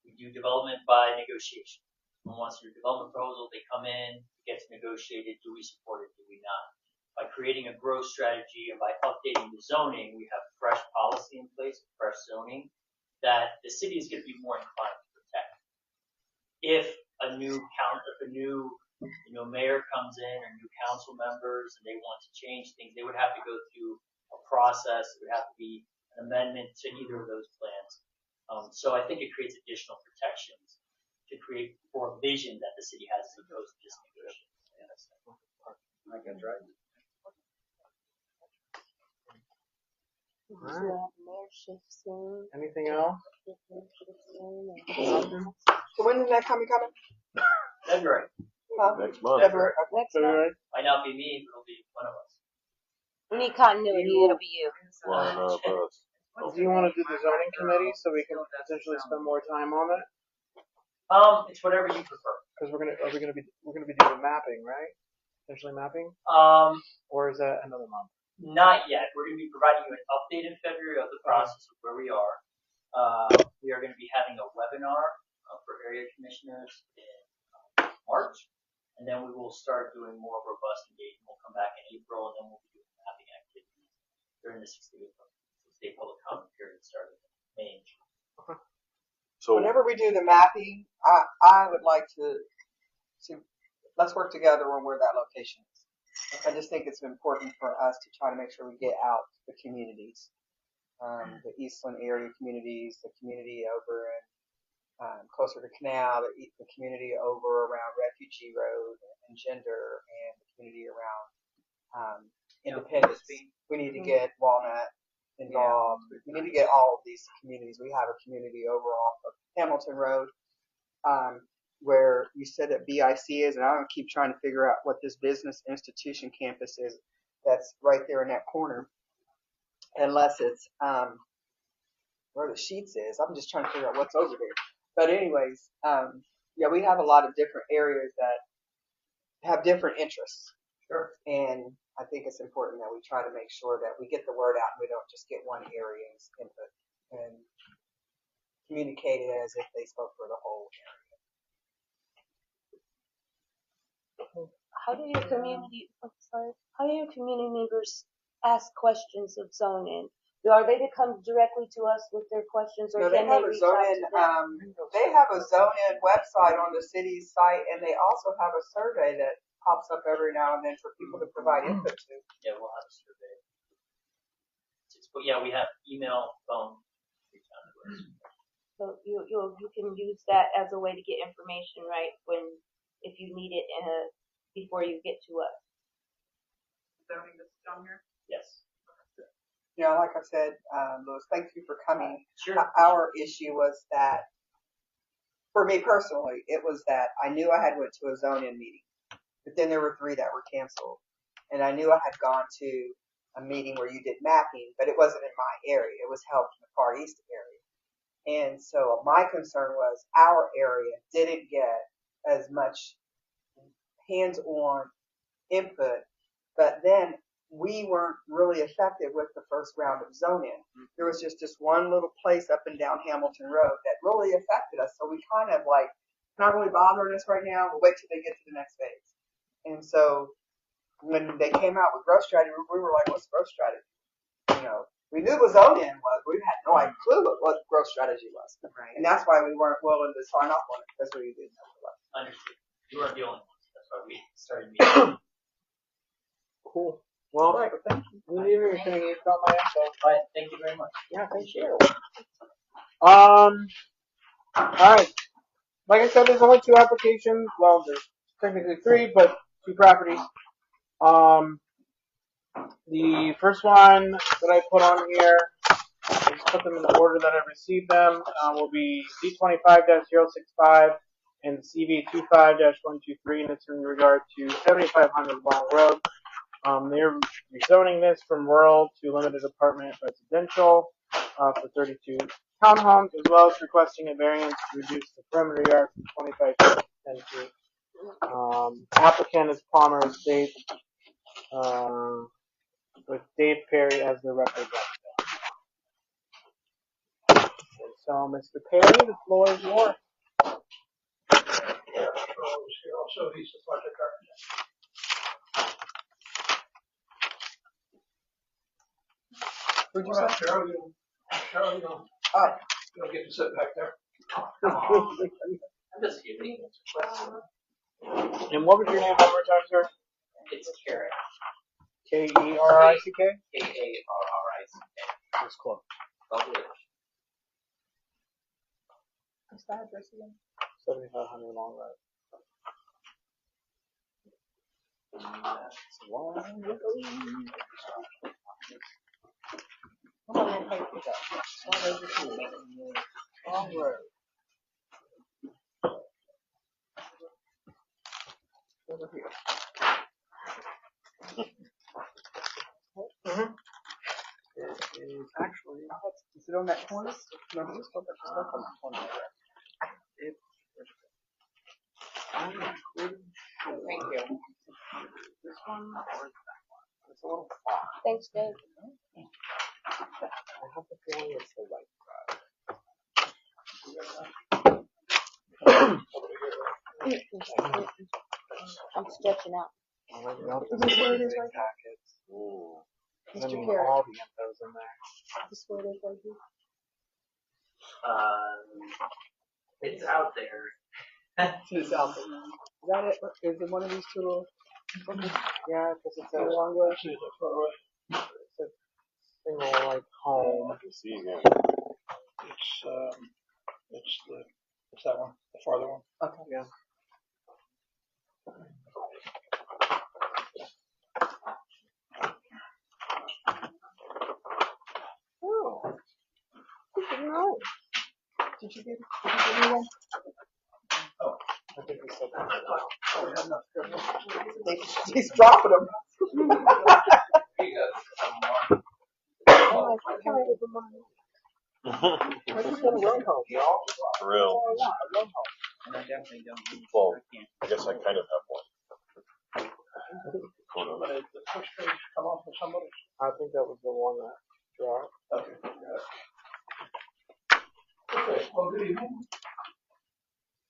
we do development by negotiation. Once your development proposal, they come in, it gets negotiated. Do we support it? Do we not? By creating a growth strategy and by updating the zoning, we have fresh policy in place, fresh zoning that the city is going to be more inclined to protect. If a new mayor comes in or new council members and they want to change things, they would have to go through a process. It would have to be an amendment to either of those plans. So I think it creates additional protections to create for a vision that the city has as opposed to just negotiating. I think that's right. Anything else? So when is that coming? February. Huh? Next month. February. Next month. Might not be me, but it'll be one of us. We need continuity. It'll be you. Line up us. Do you want to do the zoning committee so we can potentially spend more time on it? It's whatever you prefer. Because we're gonna be doing mapping, right? Potentially mapping, or is that another month? Not yet. We're going to be providing you an update in February of the process of where we are. We are going to be having a webinar for area commissioners in March, and then we will start doing more robust engagement. We'll come back in April, and then we'll be doing mapping activities during the 6-day public comment period starting in May and June. So Whenever we do the mapping, I would like to let's work together on where that location is. I just think it's important for us to try to make sure we get out to the communities, the Eastland area communities, the community over in closer to Canal, the community over around Refugee Road and Gender, and the community around Independence. We need to get Walnut involved. We need to get all of these communities. We have a community over off of Hamilton Road, where you said that BIC is, and I'm going to keep trying to figure out what this business institution campus is that's right there in that corner, unless it's where the Sheets is. I'm just trying to figure out what's over there. But anyways, we have a lot of different areas that have different interests. Sure. And I think it's important that we try to make sure that we get the word out and we don't just get one area's input and communicate it as if they spoke for the whole area. How do your community members ask questions of zoning? Are they to come directly to us with their questions, or No, they can have they a reach out zoning. to them? They have a zoning website on the city's site, and they also have a survey that pops up every now and then for people to provide input to. Yeah, we'll have a survey. But yeah, we have email, phone, reach out to us. So you can use that as a way to get information, right? If you need it before you get to us. Zoning that's down here. Yes. Like I said, Louis, thank you for coming. Sure. Our issue was that, for me personally, it was that I knew I had went to a zone-in meeting, but then there were 3 that were canceled. And I knew I had gone to a meeting where you did mapping, but it wasn't in my area. It was held in the Far East area. And so my concern was our area didn't get as much hands-on input, but then we weren't really effective with the first round of zoning. There was just this one little place up and down Hamilton Road that really affected us. So we kind of like, not really bothering us right now. We'll wait till they get to the next phase. And so when they came out with growth strategy, we were like, what's growth strategy? We knew what zoning was. We had no clue what growth strategy was. Right. And that's why we weren't willing to sign off on it, because we didn't know what it was. Understood. You weren't the only ones. That's why we started meeting. Cool. Well, Right, thank you. you're gonna get on my info. But thank you very much. Yeah, thank you. All right. Like I said, there's only 2 applications. Well, there's technically 3, but 2 properties. The first one that I put on here, I just put them in the order that I received them, will be C25-065 and CV25-123, and it's in regard to 7500 Long Road. They're rezoning this from rural to limited apartment residential for 32 townhomes, as well as requesting a variance to reduce the perimeter yard from 25 feet to 10 feet. Applicant is Palmer Estate, with Dave Perry as the representative. And so, Mr. Perry, the floor is yours. Also, he's the project architect. Who'd you Well, say? Cheryl, you'll get to sit back there. I'm just kidding. And what was your name one more time, sir? It's Karen. K-E-R-I-C-K? K-A-R-R-I-C-K. That's cool. Lovely. What's the address again? 7500 Long Road. Long Road. Over here. Mm-hmm. It is actually. Is it on that corner? No, it's on that corner. I'm pretty sure. Thank you. This one or that one? It's a little far. Thanks, Dave. I have the feeling it's the right side. I'm stretching out. I love Is this where it is right now? packets. I Mr. mean, Carey. all the info's in there. Is this where it is right here? It's out there. It's out there. Is that it? Is it one of these 2 little? Yeah, because it's a Long Road? it's a single like home. I can see again. It's that one, the farther one. Okay. Yeah. Oh. Did you give me one? Oh, I think we said that. oh, we have enough. He's dropping them. Oh, I think I read the one. I just want a road home, y'all. For real. And I definitely don't. Well, I can't. I guess I kind of have one. But the first page come off for somebody. I think that was the one that dropped. Okay. Okay, well, good evening.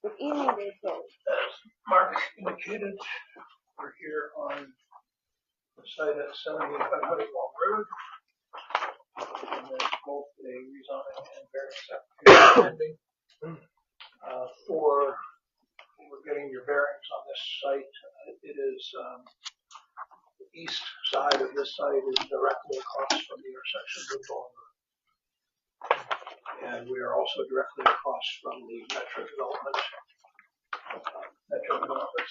Good evening, Dave Perry. As Mark indicated, we're here on the site at 7500 Long Road. And there's both a rezoning and variance application pending. We're getting your bearings on this site. It is the east side of this site is directly across from the intersection of Long Road. And we are also directly across from the metro development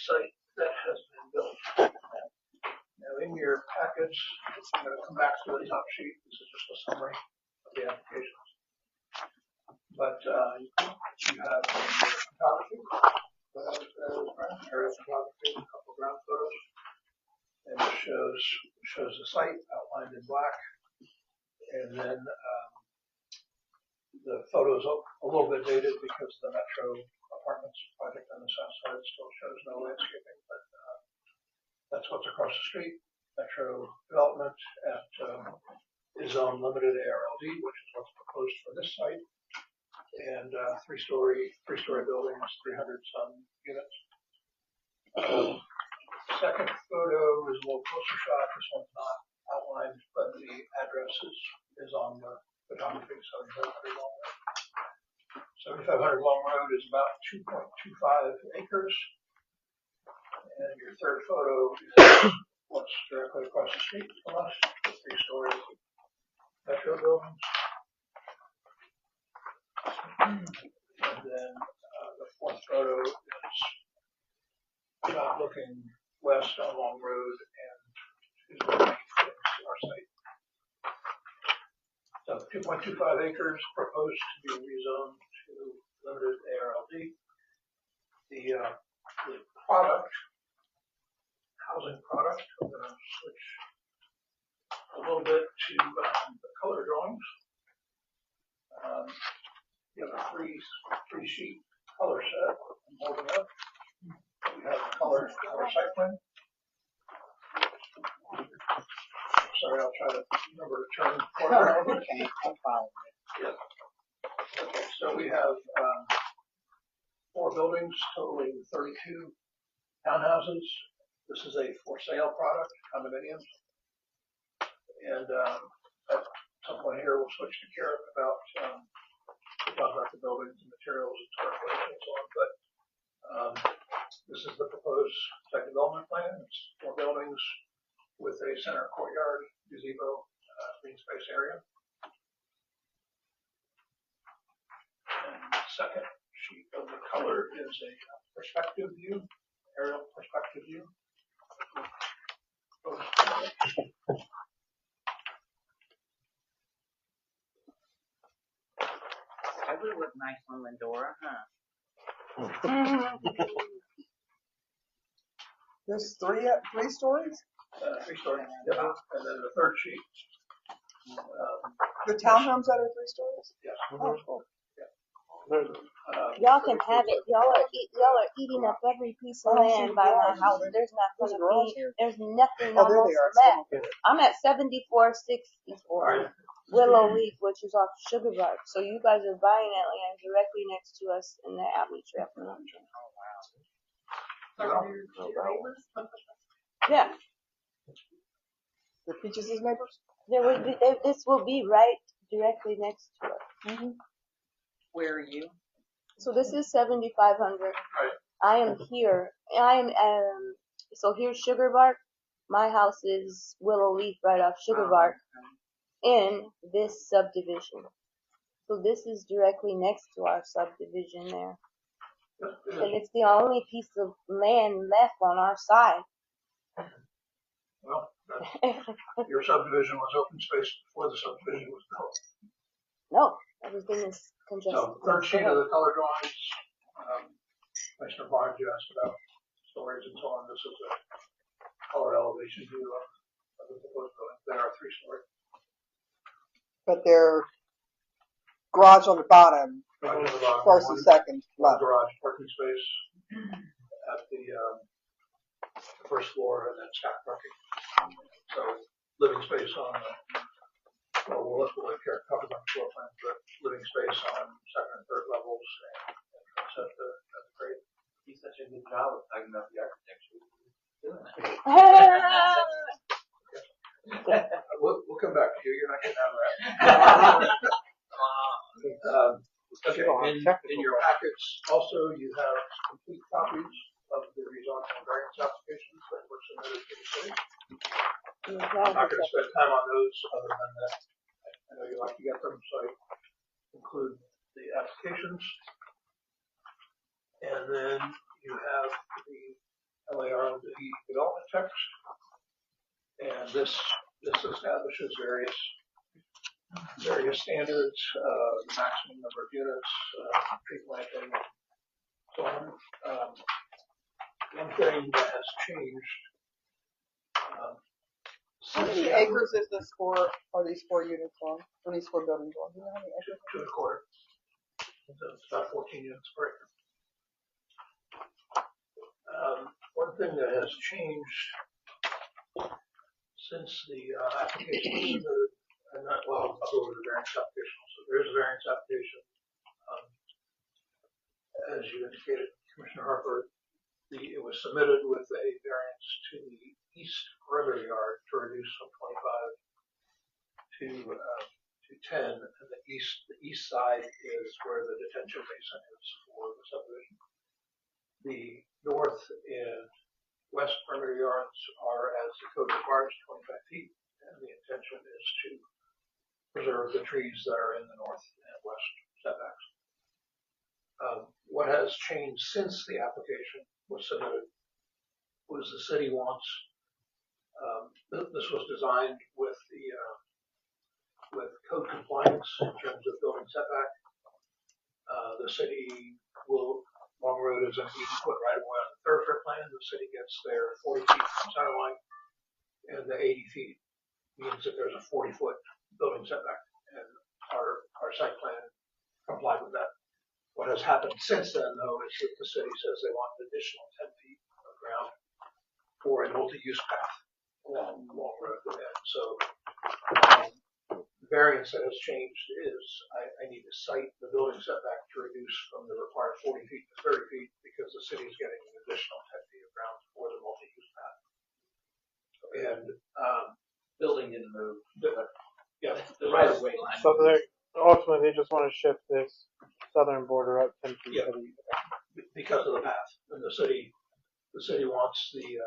site that has been built. Now, in your packets, I'm going to come back to the top sheet. This is just a summary of the applications. But you have your photography, aerial photography, a couple of ground photos, and it shows the site outlined in black, and then the photos a little bit dated because the Metro Apartments project on the south side still shows no landscaping, but that's what's across the street. Metro Development at Rezone Limited ARLD, which is what's proposed for this site, and three-story buildings, 300 some units. Second photo is a little closer shot. This one's not outlined, but the address is on the photography. 7500 Long Road. 7500 Long Road is about 2.25 acres. And your third photo is what's directly across the street from us, the 3-story metro buildings. And then the fourth photo is looking west on Long Road and is looking to our site. So 2.25 acres proposed to be rezoned to limited ARLD. The product, housing product, I'm going to switch a little bit to the color drawings. You have a three sheet color set. I'm holding up. We have the color site plan. Sorry, I'll try to remember to turn the corner. Okay, I'm following. Yeah. Okay, so we have 4 buildings totaling 32 townhouses. This is a for sale product, condominiums. And at some point here, we'll switch to Karen about talk about the buildings and materials and square footage and so on. But this is the proposed site development plan. It's 4 buildings with a center courtyard, gazebo, green space area. And the second sheet of the color is a perspective view, aerial perspective view. That would look nice on Lindora, huh? There's three stories? 3-story, yep. And then the third sheet. The townhomes that are 3 stories? Yes. Oh, cool. Y'all can have it. Y'all are eating up every piece of land by my house. There's not gonna be. There's nothing Oh, there almost they are. left. I'm at 7464 Willow Leaf, which is off Sugar Bark. So you guys are buying that land directly next to us in the Abbey Trail. Yeah, The Peaches' neighbors? this will be right directly next to us. Where are you? So this is 7500. I am here. So here's Sugar Bark. My house is Willow Leaf right off Sugar Bark in this subdivision. So this is directly next to our subdivision there. And it's the only piece of land left on our side. Well, your subdivision was open space before the subdivision was built. No, everything is congested. So, third sheet of the color drawings. Commissioner Barnes, you asked about storage and so on. This is a color elevation view of the proposed building. They are 3-story. But they're garage on the bottom, first and second One level. garage parking space at the first floor and then stack parking. So living space on well, we'll let Karen talk about the floor plan, but living space on second and third levels and entrance at the grade. You did such a good job of talking about the architecture. We'll come back to you. You're not getting out of that. Okay. In your packets, also you have complete copies of the rezone and variance applications that were submitted to the city. I'm not going to spend time on those other than that. I know you like to get them, so I include the applications. And then you have the L-ARLD development text. And this establishes various standards, the maximum number of units, tree planting, and so on. One thing that has changed. How many acres is this for? Are these 4 units on? Are these 4 buildings on? Do you know how many acres? 2 1/4. So it's about 14 units per acre. One thing that has changed since the application was submitted, I'll go over the variance application. So there is a variance application. As you indicated, Commissioner Harper, it was submitted with a variance to the east perimeter yard to reduce from 25 to 10, and the east side is where the detention basin is for the subdivision. The north and west perimeter yards are, as the code requires, 25 feet, and the intention is to preserve the trees that are in the north and west setbacks. What has changed since the application was submitted was the city wants, this was designed with the with code compliance in terms of building setback. The city will, Long Road is an 80-foot right of way on the thoroughfare plan. The city gets there 40 feet from center line, and the 80 feet means that there's a 40-foot building setback, and our site plan complied with that. What has happened since then, though, is that the city says they want an additional 10 feet of ground for a multi-use path along Long Road. And so the variance that has changed is I need to cite the building setback to reduce from the required 40 feet to 30 feet because the city is getting an additional 10 feet of ground for the multi-use path. And Building didn't move. yeah, The right of way line. So ultimately they just want to shift this southern border up 10 feet Yeah. to the east. because of the path. And the city wants the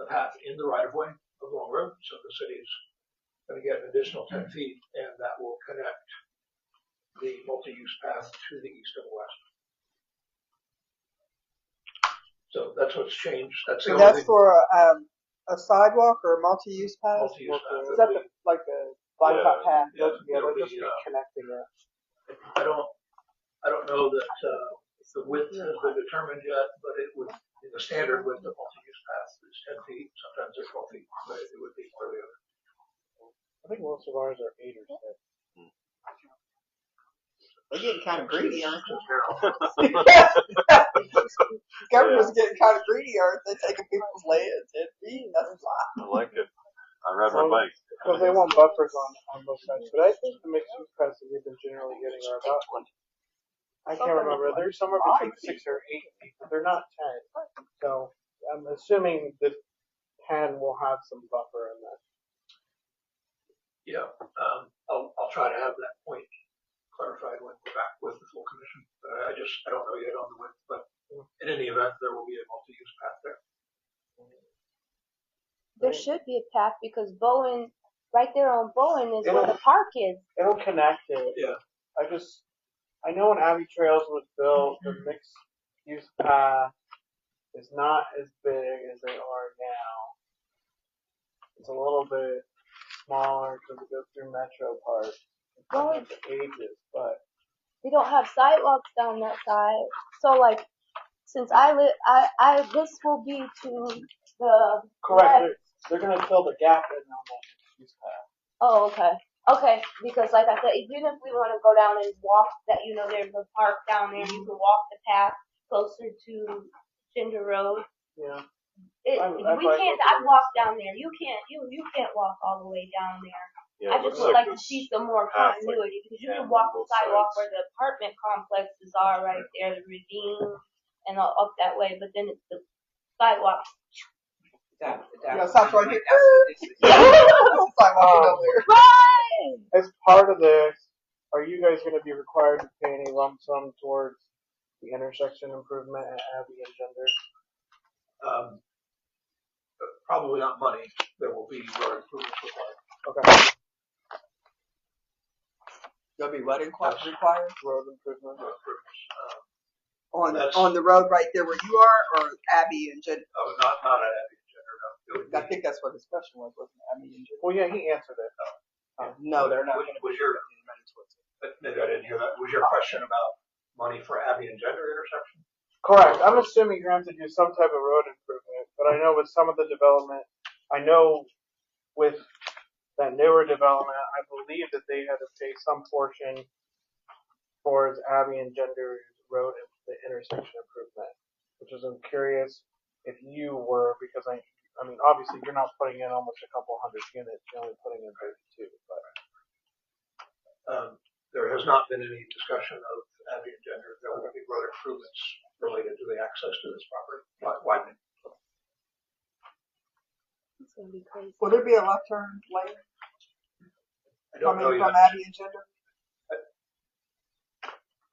path in the right of way of Long Road, so the city's going to get an additional 10 feet, and that will connect the multi-use path to the east and west. So that's what's changed. That's the And only that's for a sidewalk or a multi-use path? multi-use path. Is that like the blacktop path? Yeah, Yeah, it'll they'll just be, be connecting it. I don't know that the width has been determined yet, but it would, the standard width of multi-use path is 10 feet. Sometimes they're 12 feet, but it would be for the other. I think most of ours are 8 or 6. They're getting kind of greedy, aren't Carol. Government's getting kind of greedy, aren't they? Taking people's land, 10 feet, that's a lot. I like it. I ride my bike. Because they want buffers on both sides. But I think the mixed use paths that we've been generally getting are about, I can't remember, they're somewhere between 6 or 8 feet, but they're not 10. So I'm assuming that 10 will have some buffer in there. Yeah, I'll try to have that point clarified when we're back with the full commission. I don't know yet on the width, but in any event, there will be a multi-use path there. There should be a path because Bowen, right there on Bowen is where the park is. It'll connect it. Yeah. I know when Abbey Trails was built, the mixed use path is not as big as they are now. It's a little bit smaller because it goes through Metro Park. Well, It's ages, but we don't have sidewalks down that side. So like, since I live, this will be to the correct. left. They're gonna fill the gap in on that mixed use path. Oh, okay. Okay, because like I said, even if we want to go down and walk that, there's a park down there, you can walk the path closer to Cinder Road. Yeah. I've walked down there. You can't walk all the way down there. Yeah, I just would like to see some more continuity because you can walk the sidewalk where the apartment complexes are right there, the Ravine and all up that way, but then it's the sidewalk. Yeah, stop right here. Sidewalk over there. Right! As part of this, are you guys going to be required to pay any lump sum towards the intersection improvement at Abbey and Gender? Probably not money. There will be road improvements required. Okay. There'll be what required? Road improvement. Road improvements. On the road right there where you are, or Abbey and Jen? Not at Abbey and Gender. No. It would I be, think that's what his question was, wasn't it? Abbey and Jen? Well, yeah, he answered it. No, they're not going to was your, maybe I didn't hear that. Was your question about money for Abbey and Gender intersection? Correct. I'm assuming you're going to have to do some type of road improvement, but I know with some of the development, I know with that newer development, I believe that they had to pay some portion towards Abbey and Gender Road and the intersection improvement, which is I'm curious if you were, because I mean, obviously you're not putting in almost a couple hundred units, you're only putting in 32, but. There has not been any discussion of Abbey and Gender. There will be road improvements related to the access to this property, widening. It's gonna be crazy. Will there be a left turn lane I don't know coming yet. from Abbey and Gender?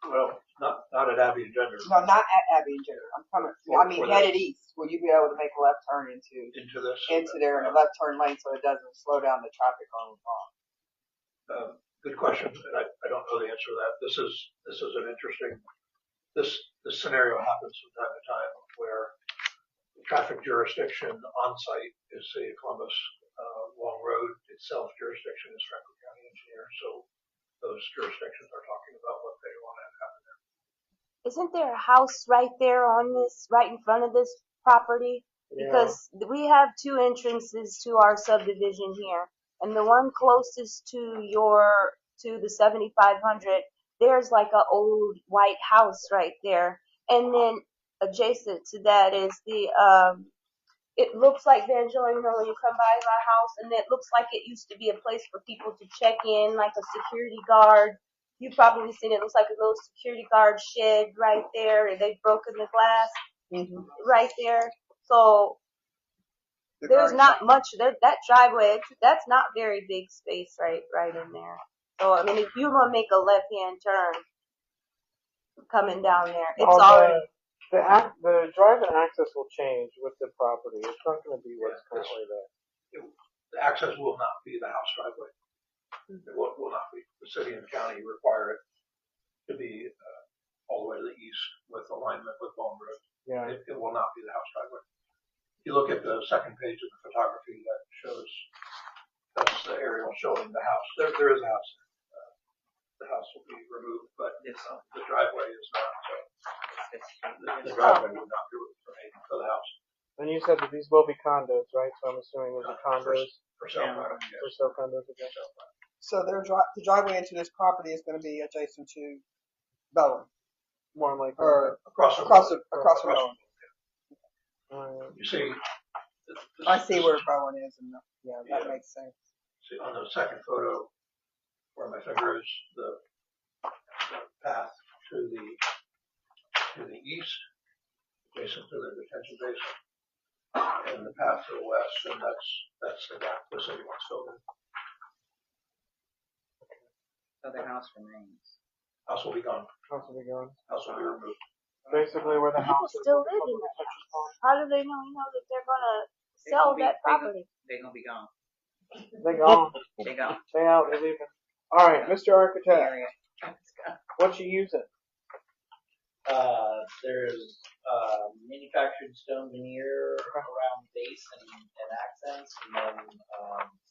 Well, Not at Abbey and Gender. No, not at Abbey and Jenner. I'm coming. I mean, headed east. Will you be able to make a left turn into there in a left turn lane so it doesn't slow down the traffic on? Good question, and I don't know the answer to that. This is an interesting. This scenario happens from time to time where the traffic jurisdiction on site is City of Columbus. Long Road itself jurisdiction is Franklin County Engineer, so those jurisdictions are talking about what they want to happen there. Isn't there a house right there on this, right in front of this property? Yeah. Because we have two entrances to our subdivision here, and the one closest to the 7500, there's like a old white house right there, and then adjacent to that is it looks like Vangelis, when you come by my house, and it looks like it used to be a place for people to check in, like a security guard. You've probably seen it. It looks like a little security guard shed right there, and they've broken the glass right there. So there's not much there. That driveway, that's not very big space right in there. So I mean, if you want to make a left-hand turn coming down there, it's already. The drive and access will change with the property. It's not going to be what's currently there. The access will not be the house driveway. It will not be. The city and county require it to be all the way to the east with alignment with Bone Road. Yeah. It will not be the house driveway. If you look at the second page of the photography that shows, that's the aerial showing the house. There is a house. The house will be removed, but the driveway is not. The driveway would not be remain for the house. And you said that these will be condos, right? So I'm assuming those are condos. For sale condos. For sale condos again. So the driveway into this property is going to be adjacent to Bowen. More like across the road. You see, I see where Bowen is, and that makes sense. See on the second photo, where my finger is, the path to the east, adjacent to the detention basin, and the path to the west, and that's the gap the city wants filled in. So the house remains. House will be gone. House will be gone. House will be removed. Basically, where the People house is. still live in that. How do they know that they're gonna sell that property? They're gonna be gone. They gone. They gone. They out. They're leaving. All right, Mr. Architect, what you using? There's manufactured stone veneer around base and accents, and then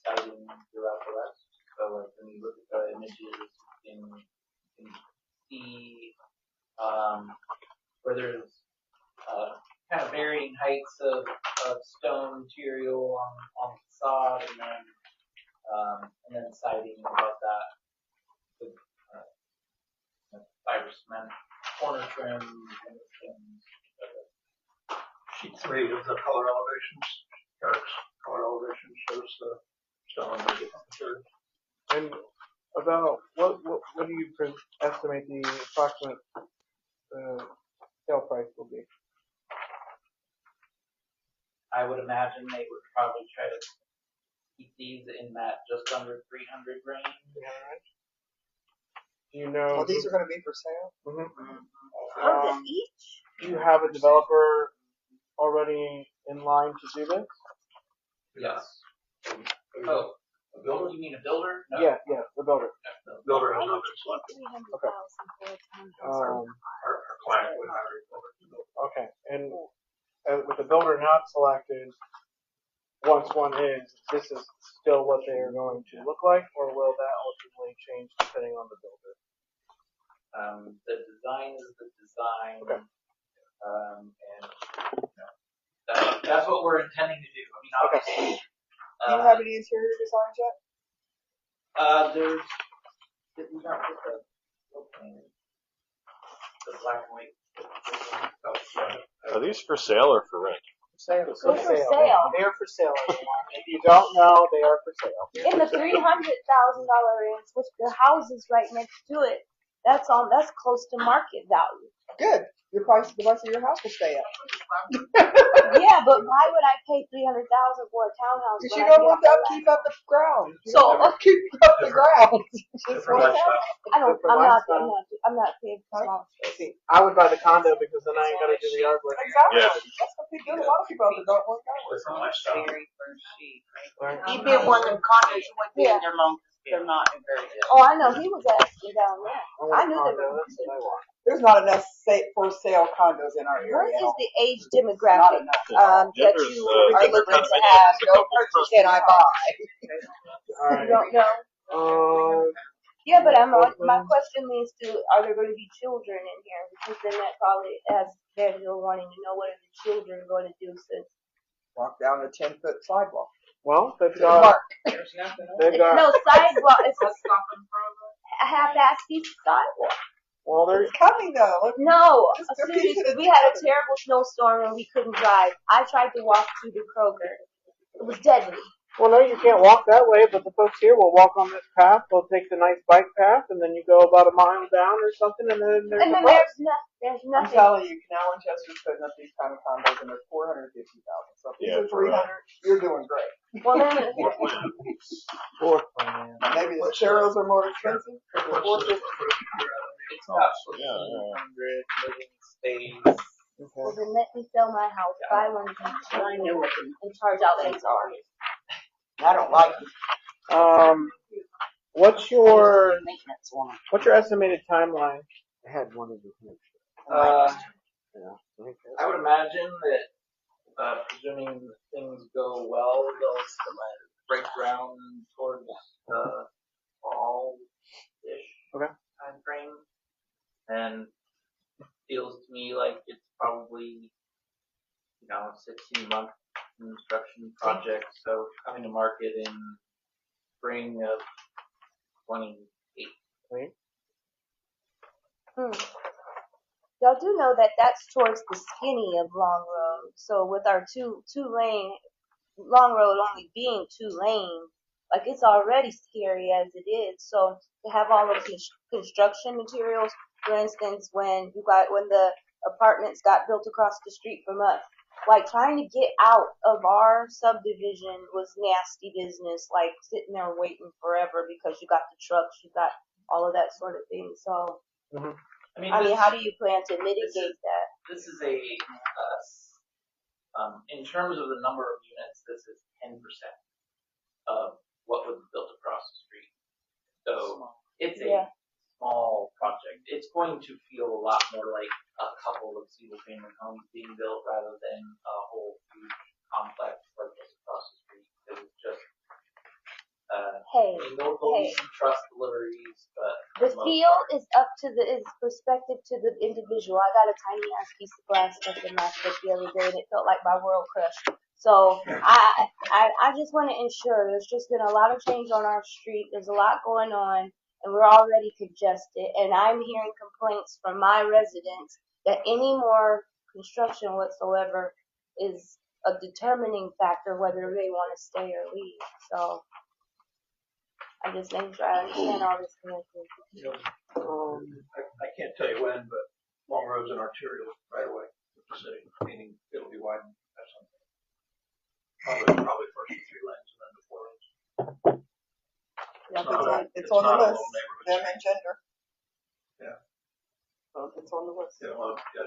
siding throughout the rest. So like when you look at the images, you can see where there's kind of varying heights of stone material on the facade, and then siding above that with fiber cement, corner trim, window trims. Sheet 3 of the color elevations. Eric's color elevation shows the stone and different materials. And about what do you estimate the approximate sale price will be? I would imagine they would probably try to keep these in that just under 300 range. Do you know? Well, these are going to be for sale. Each? Do you have a developer already in line to do this? Yes. Oh, a builder? You mean a builder? No. Yeah, the builder. The builder has not been selected. Okay. Our client would hire a builder to build. Okay, and with the builder not selected, once one is, this is still what they are going to look like, or will that ultimately change depending on the builder? The design is the design. Okay. And that's what we're intending to do. I mean, obviously. Do you have any interior designs yet? There's the black and white. Are these for sale or for rent? They're for sale. They are for sale. If you don't know, they are for sale. In the $300,000 range, which the house is right next to it. That's close to market value. Good. Your price, the price of your house will stay up. Yeah, but why would I pay $300,000 for a townhouse? Because when you I don't can want get to a keep up the ground. So keep up the ground. Just Different what's lifestyle. happening. I don't. Different I'm not paying for small space. See, I would buy the condo because then I ain't gotta do the yard work. Exactly. Yeah. That's what people do. A lot of people out there don't want that. Different lifestyle. Very first sheet. Right? Even one of them condos you wouldn't be in there long, they're not in very good. Oh, I know. He was asking down there. I knew they were. That's what I want. There's not enough for sale condos in our What area. is the age Not demographic enough. that there's, you there's Are are looking looking to to have have? no purchase can I buy? Alright. You don't know? Yeah, but my question leads to: are there going to be children in here? Because then that probably has Daniel wanting to know what are the children going to do since. Walk down a 10-foot sidewalk. Well, they've To the got, park. There's nothing else. they've got, No sidewalk. It's Let's stop them from a half-ass piece of sidewalk. well, there's, It's coming though. Look, No, Just a piece seriously, of it we had a together. terrible snowstorm and we couldn't drive. I tried to walk through the Kroger. It was deadly. well, no, you can't walk that way, but the folks here will walk on this path. They'll take the nice bike path, and then you go about a mile down or something, and then there's And a then bus. there's I'm nothing. telling you, Canal Winchester's putting up these kind of condos and they're $450,000. So if these Yeah, are 300, you're doing great. Well, then, Fourth plan. Maybe the Cheryls are more expensive. But they're $450,000. It's about Yeah, yeah. 1,400 living space. well, then let me sell my house, buy one of these, I know what and charge out XR. I don't like it. What's your maintenance one. estimated timeline? I had one of the yeah. I would imagine that, presuming things go well, they'll break ground towards fall-ish time frame. And feels to me like it's probably, 16-month construction project. So coming to market in spring of 28. Y'all do know that that's towards the skinny of Long Road. So with our two lane, Long Road only being 2 lanes, like it's already scary as it is. So to have all of these construction materials, for instance, when the apartments got built across the street from us, like trying to get out of our subdivision was nasty business, like sitting there waiting forever because you got the trucks, you got all of that sort of thing. So, I mean, how do you plan to mitigate that? This is in terms of the number of units, this is 10% of what was built across the street. So it's a small project. It's going to feel a lot more like a couple of single-family homes being built rather than a whole huge complex like this across the street. It's just there'll be some trust deliveries, but the feel is up to is perspective to the individual. I got a tiny ass piece of glass stuck in my foot the other day, and it felt like my world crushed. So I just want to ensure there's just been a lot of change on our street. There's a lot going on, and we're already congested. And I'm hearing complaints from my residents that any more construction whatsoever is a determining factor whether they want to stay or leave. So I'm just making sure I understand all this correctly. I can't tell you when, but Long Road's an arterial right away with the city, meaning it'll be widened at some point. Probably first 3 lanes and then the 4 lanes. Yeah, it's on the list. Them and gender. Yeah. It's on the list. Yeah, well, yeah,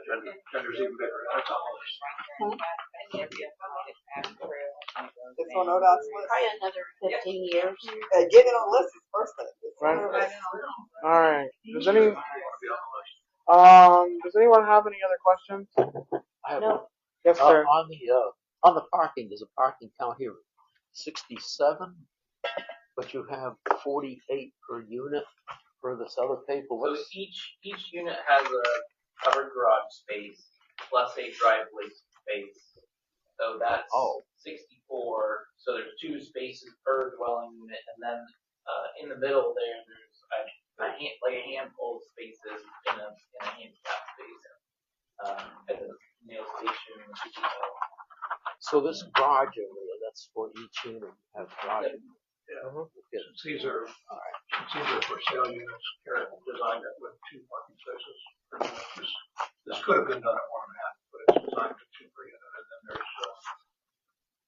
gender's even bigger. That's on the list. It's on ODOT's list. Probably another 15 years. Getting it on the list is the first thing. It's on Right. the list. All right. Does You want to be on the list. does anyone have any other questions? I have No. one. Yes, sir. On the parking, there's a parking count here, 67, but you have 48 per unit for this other paper. so each unit has a covered garage space plus a driveway space. So that's 64. So there's 2 spaces per dwelling unit, and then in the middle there's a handful of spaces in a handicap space at the nail station. So this garage area, that's for each unit, you have garage. Since these are for sale units, Karen designed it with 2 parking spaces. This could have been done at 1.5, but it's designed for 2 per unit, and then there's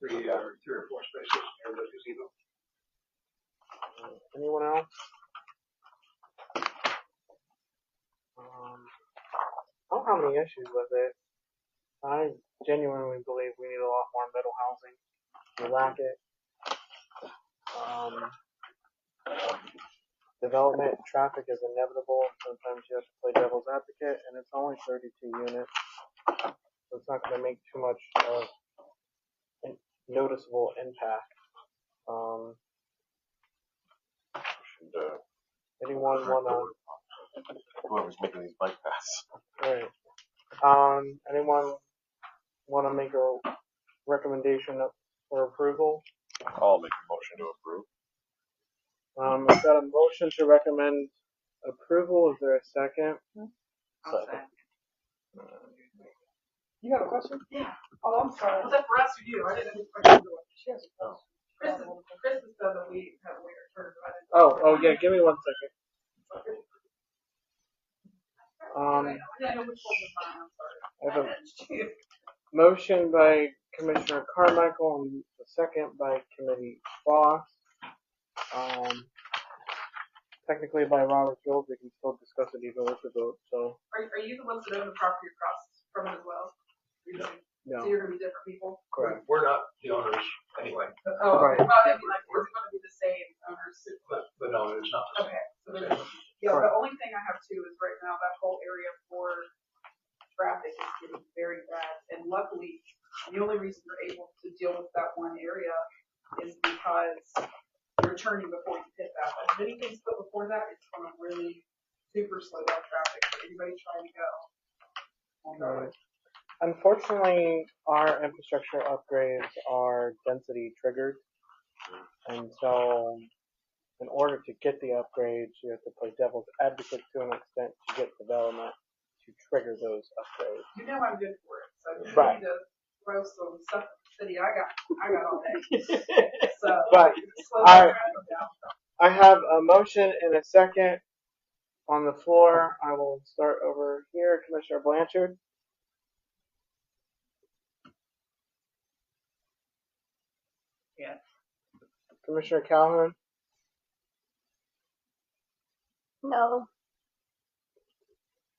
3 or 4 spaces near the gazebo. Anyone else? I don't have any issues with it. I genuinely believe we need a lot more middle housing. We lack it. Development traffic is inevitable. Sometimes you have to play devil's advocate, and it's only 32 units, so it's not going to make too much of a noticeable impact. Anyone want to? Whoever's making these bike paths. Right. Anyone want to make a recommendation for approval? I'll make a motion to approve. I've got a motion to recommend approval. Is there a second? Second. You have a question? Yeah. Oh, I'm sorry. Was that for us or you? I didn't have any questions. She has a question. Chris has said that we have a weird turn. Oh yeah. Give me 1 second. I didn't know which one was mine. I'm sorry. I have a motion by Commissioner Carmichael and a second by Committee Foss. Technically by Robert's rules, we can still discuss it even with the vote. So. Are you the ones that own the property across from it as well? No. So you're going to be different people? Correct. We're not the owners anyway. Oh, right. Well, I mean, like, is it going to be the same owners? But no, it's not. Okay. So the only thing I have too is right now that whole area for traffic is getting very bad. And luckily, the only reason we're able to deal with that one area is because you're turning before you hit that. But if anything's put before that, it's going to really super slow down traffic for anybody trying to go. Right. Unfortunately, our infrastructure upgrades are density triggered, and so in order to get the upgrades, you have to play devil's advocate to an extent to get development to trigger those upgrades. You know I'm good for it, so you Right. need to throw some stuff in the city. I got all day. So But slow I- down traffic down. I have a motion and a second on the floor. I will start over here, Commissioner Blanchard. Yes. Commissioner Calhoun. No.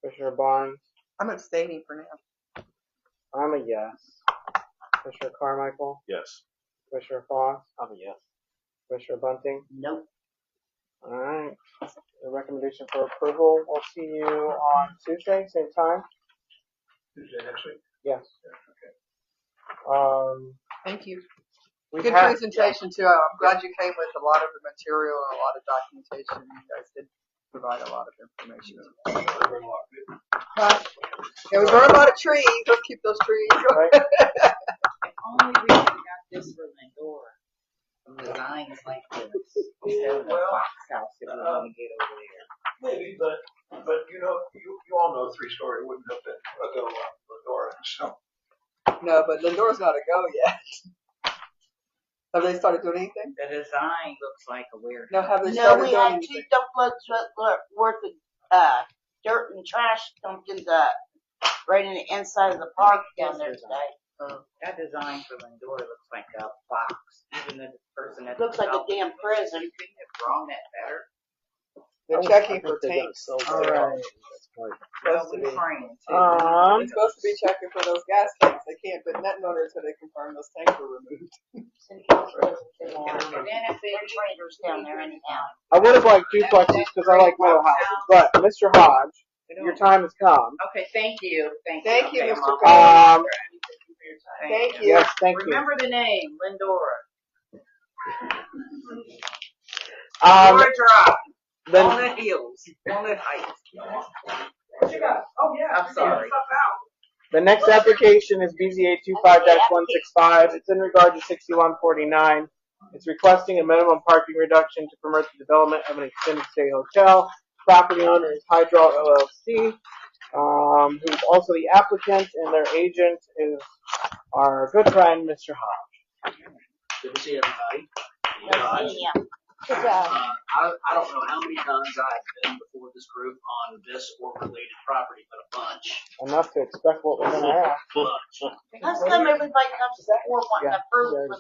Commissioner Barnes. I'm abstaining for now. I'm a yes. Commissioner Carmichael. Yes. Commissioner Foss. I'm a yes. Commissioner Bunting. Nope. All right. The recommendation for approval. We'll see you on Tuesday, same time. Tuesday next week. Yes. Thank you. We Good have, presentation too. I'm glad you came with a lot of the material and a lot of documentation. You guys did provide a lot of information. Yeah, we burned a lot of trees. Let's keep those trees. Right. The only reason I got this for Lindora, designs like this, instead of the box house that we want to get over there. Maybe, but you know, you all know 3-story wouldn't have been a go on the door. So No, but Lindora's not a go yet. Have they started doing anything? The design looks like a warehouse. No, have they No, started we doing had 2 anything? dump loads worth of dirt and trash dumped in right in the inside of the park down there today. That design for Lindora looks like a box. Even the person that Looks like a damn prison. You couldn't have drawn that better. They're checking for tanks. All right. Supposed to be. Praying too. They're supposed to be checking for those gas tanks. They can't, but net owners until they confirm those tanks were removed. City council doesn't fit on. And then if they They're traders down there anyhow. I would have liked duplexes because I like middle houses, but Mr. Hodge, your time has come. Okay, thank you. Thank you. Thank you, Okay, Mr. I'm off. Thank you. Yes, thank you. Remember the name, Lindora. Um, Drive. then Walnut Hills. Walnut Heights. What you got? Oh yeah. I'm sorry. Stuff out. the next application is BZA 25-165. It's in regard to 6149. It's requesting a minimum parking reduction to promote the development of an extended stay hotel. Property owner is Hydro LLC, who's also the applicant, and their agent is our good friend, Mr. Hodge. Good to see everybody. Yeah. Good job. I don't know how many times I've been before this group on this or related property, but a bunch. Enough to expect what we're gonna have. How come everybody comes to that board wanting to approve for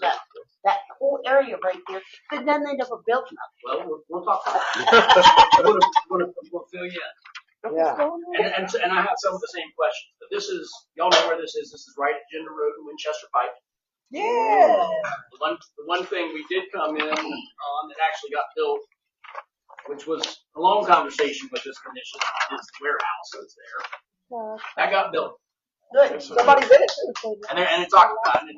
that whole area right there, but then they never built nothing? Well, we'll talk about it. We'll fill you in. Yeah. And I have some of the same questions. But this is, y'all know where this is. This is right at Gender Road in Winchester Pike. Yeah. The one thing we did come in on that actually got built, which was a long conversation with this commission, is the warehouse that's there. That got built. Good. Somebody's in it too. And it's occupied,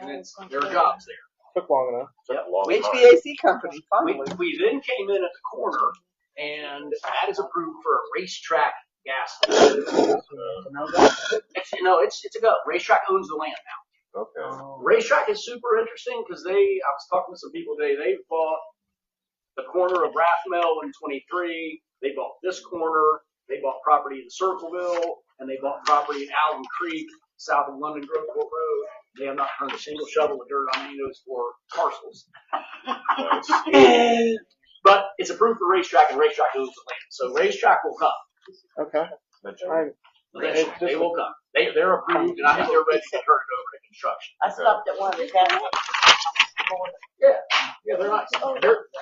and there are jobs there. Took long enough. Yep. HVAC company, finally. We then came in at the corner, and that is approved for a racetrack gas station. It's a go. Racetrack owns the land now. Okay. Racetrack is super interesting because I was talking to some people today, they bought the corner of Rathmel in 23, they bought this corner, they bought property in Circleville, and they bought property in Allen Creek, south of London Groveport Road. They have not turned a single shovel of dirt on any of those 4 parcels. But it's approved for racetrack, and racetrack owns the land. So racetrack will come. Okay. They will come. They're approved, and I think they're ready to turn it over to construction. I stopped at one of the gas. Yeah, they're nice.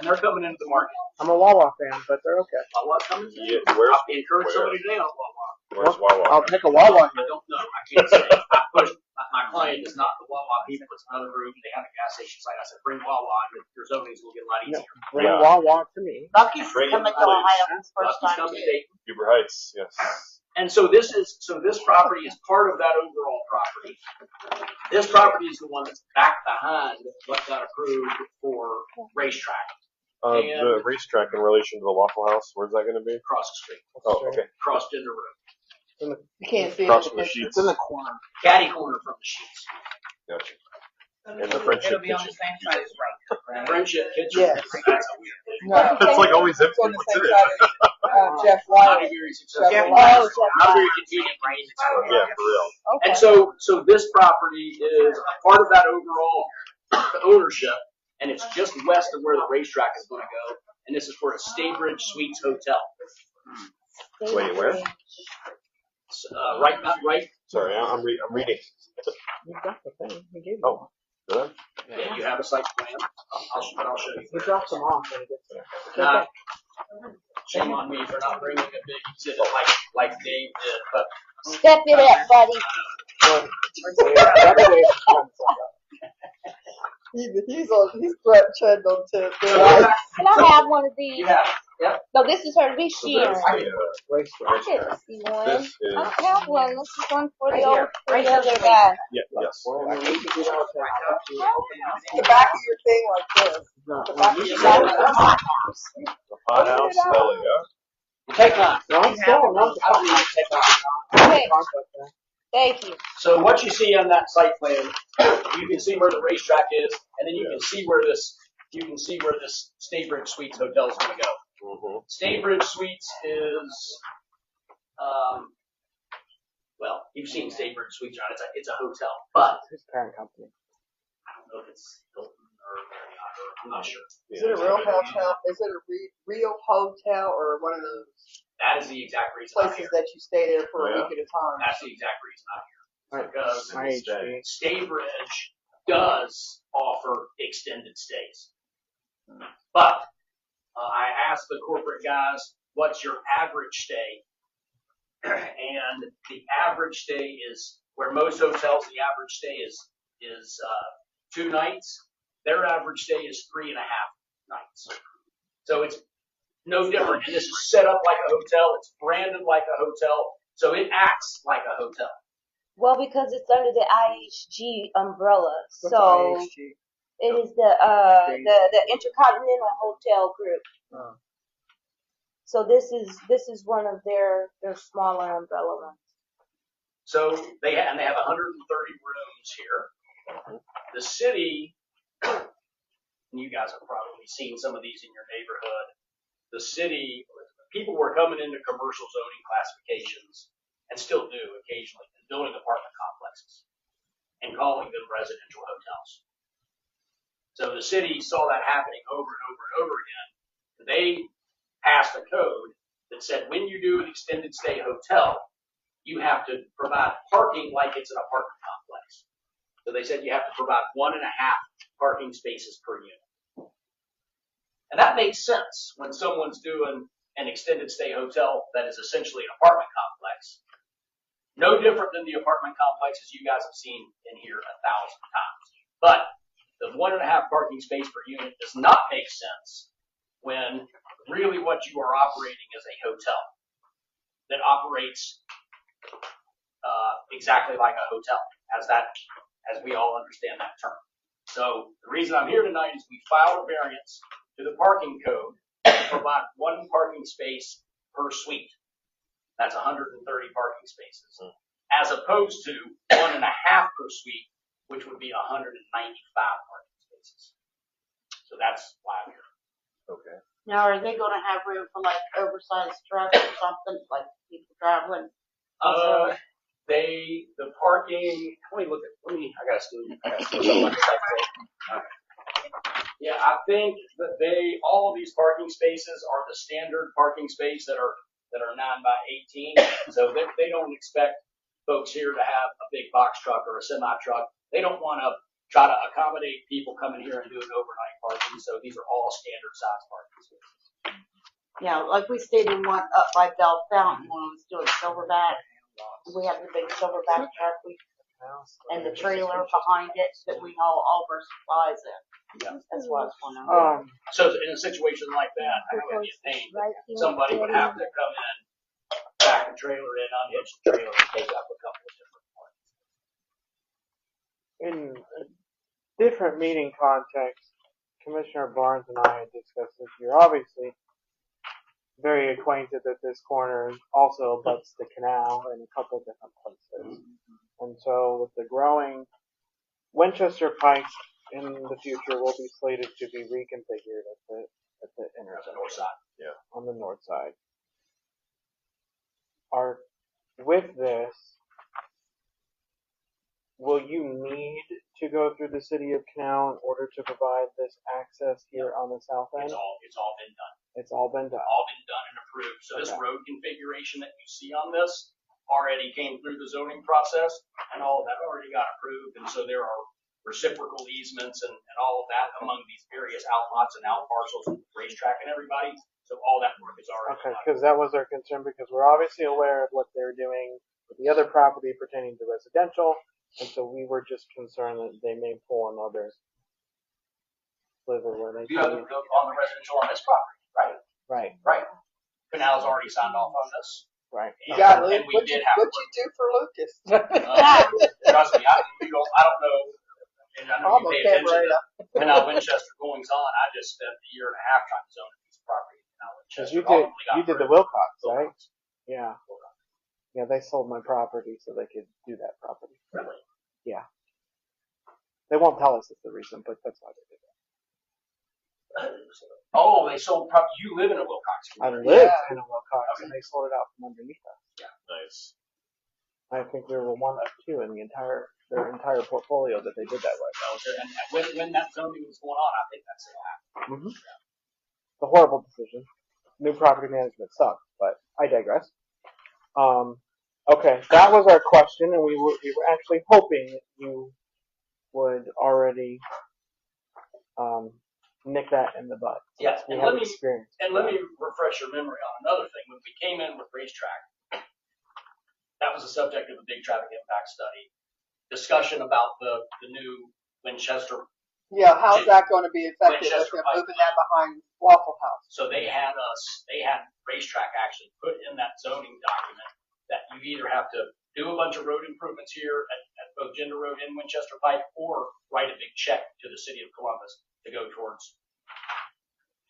They're coming into the market. I'm a Wawa fan, but they're okay. Wawa's coming. Yeah, where's I encourage somebody today on Wawa. Where's Wawa? I'll take a Wawa I here. don't know. I can't say. I pushed. My client is not the Wawa people. It's another group. They have a gas station site. I said, bring Wawa, and your zonings will get a lot easier. Bring Wawa to me. Bucky's Bring it, coming to please. Ohio this first Bucky's time coming too. to Dayton. Huber Heights, yes. And so this property is part of that overall property. This property is the one that's back behind what got approved for racetrack. The racetrack in relation to the Waffle House, where's that going to be? Across the street. Oh, okay. Across Gender Road. You can't see Across it. from the It's sheets. in the corner. Caddy corner from the sheets. Gotcha. And the friendship It'll be on kitchen. the same side as right. Friendship kitchen. Yes. That's a weird thing. No. It's like always It's empty. on the What's same in it? side as Jeff Not Wiley. a very successful. Jeff Not very convenient range. Yeah, for real. And so this property is a part of that overall ownership, and it's just west of where the racetrack is going to go. And this is for a Staybridge Suites Hotel. Wait, where? Right. Sorry, I'm reading. You got the thing. We gave you. Oh, did I? Yeah, you have a site plan. I'll show you. He drops them off when he gets there. Nah, shame on me for not bringing a big exhibit like Dave did, but Step it up, buddy. He's treading on tips. Can I have one of these? yeah. No, this is her. This So Sharon. there's the, I didn't see one. this is, I don't have one. This is one for the Right old here. for Right the here. other guy. yeah, yes. I hate to do that. The back of your thing like this. The back of your The hot house, hell yeah. Take time. No, I'm still not I don't need to take time. Okay. Thank you. So what you see on that site plan, you can see where the racetrack is, and then you can see where this Staybridge Suites Hotel is going to go. Mm-hmm. Staybridge Suites is, well, you've seen Staybridge Suites, right? It's a hotel, but His parent company. I don't know if it's Hilton or Marriott, or I'm not sure. Is it a real hotel? Is it a real hotel or one of those That is the exact reason I'm places here. that you stay there for a Yeah. week at a time? That's the exact reason I'm here. Because My HB. Staybridge does offer extended stays. But I asked the corporate guys, what's your average stay? And the average stay is where most hotels, the average stay is 2 nights. Their average stay is 3.5 nights. So it's no different. And this is set up like a hotel. It's branded like a hotel. So it acts like a hotel. Well, because it's under the IHG umbrella, What's so IHG? it is the Intercontinental Hotel Group. Oh. So this is one of their smaller umbrella ones. So they have 130 rooms here. The city, and you guys have probably seen some of these in your neighborhood. The city, people were coming into commercial zoning classifications, and still do occasionally, and building apartment complexes and calling them residential hotels. So the city saw that happening over and over and over again. They passed a code that said when you do an extended stay hotel, you have to provide parking like it's an apartment complex. So they said you have to provide 1.5 parking spaces per unit. And that makes sense when someone's doing an extended stay hotel that is essentially an apartment complex. No different than the apartment complexes you guys have seen in here 1,000 times. But the 1.5 parking space per unit does not make sense when really what you are operating is a hotel that operates exactly like a hotel, as we all understand that term. So the reason I'm here tonight is we filed a variance to the parking code to provide 1 parking space per suite. That's 130 parking spaces, as opposed to 1.5 per suite, which would be 195 parking spaces. So that's why I'm here. Okay. Now, are they gonna have room for like oversized trucks or something, like people traveling? The parking, I gotta still something like that. Yeah, I think that all of these parking spaces are the standard parking space that are 9 by 18. So they don't expect folks here to have a big box truck or a semi truck. They don't want to try to accommodate people coming here and doing overnight parking. So these are all standard size parking spaces. Yeah, like we stayed in one up by Bell Fountain when we was doing Silverback. We had the big Silverback truck and the trailer behind it that we haul all of our supplies in. Yeah. That's why I was wondering. So in a situation like that, I know it'd be a pain. Somebody would have to come in, back the trailer in, unhitch the trailer, and take up a couple of different parts. In a different meeting context, Commissioner Barnes and I had discussed this. You're obviously very acquainted that this corner also abuts the canal in a couple of different places. And so with the growing, Winchester Pike in the future will be slated to be reconfigured at the intersection. North side. Yeah. On the north side. With this, will you need to go through the city of Canal in order to provide this access here on the south end? It's all been done. It's all been done. All been done and approved. So this road configuration that you see on this already came through the zoning process, and all of that already got approved. And so there are reciprocal easements and all of that among these various outlots and out parcels and racetrack and everybody. So all that work is already Okay, done. because that was our concern, because we're obviously aware of what they're doing with the other property pertaining to residential, and so we were just concerned that they may pull another sliver where they You have on the residential on this property, right? Right. Right. Canal's already signed off on this. Right. You got And Luke. we What did you have do for Lucas? Trust me, I don't know. And I know Almost you pay attention carburetor. to Canal Winchester goings on. I just spent a year and a half trying to zone a piece of property in Canal Because Winchester. you did the Wilcox, right? Yeah. Yeah, they sold my property so they could do that property. Really? Yeah. They won't tell us it's the reason, but that's why they did that. Oh, they sold property. You live in a Wilcox. I lived in a Wilcox, and they sold it out from underneath us. Yeah. Nice. I think we were one of two in their entire portfolio that they did that with. And when that zoning was going on, I think that's it happened. Mm-hmm. It's a horrible decision. New property management sucks, but I digress. Okay, that was our question, and we were actually hoping that you would already nick that in the butt. Yes, We and have let me experience. let me refresh your memory on another thing. When we came in with racetrack, that was the subject of a big traffic impact study. Discussion about the new Winchester. Yeah, how's that going to be effective if Winchester they're moving that behind Waffle House? So they had racetrack actually put in that zoning document that you either have to do a bunch of road improvements here at both Gender Road and Winchester Pike, or write a big check to the city of Columbus to go towards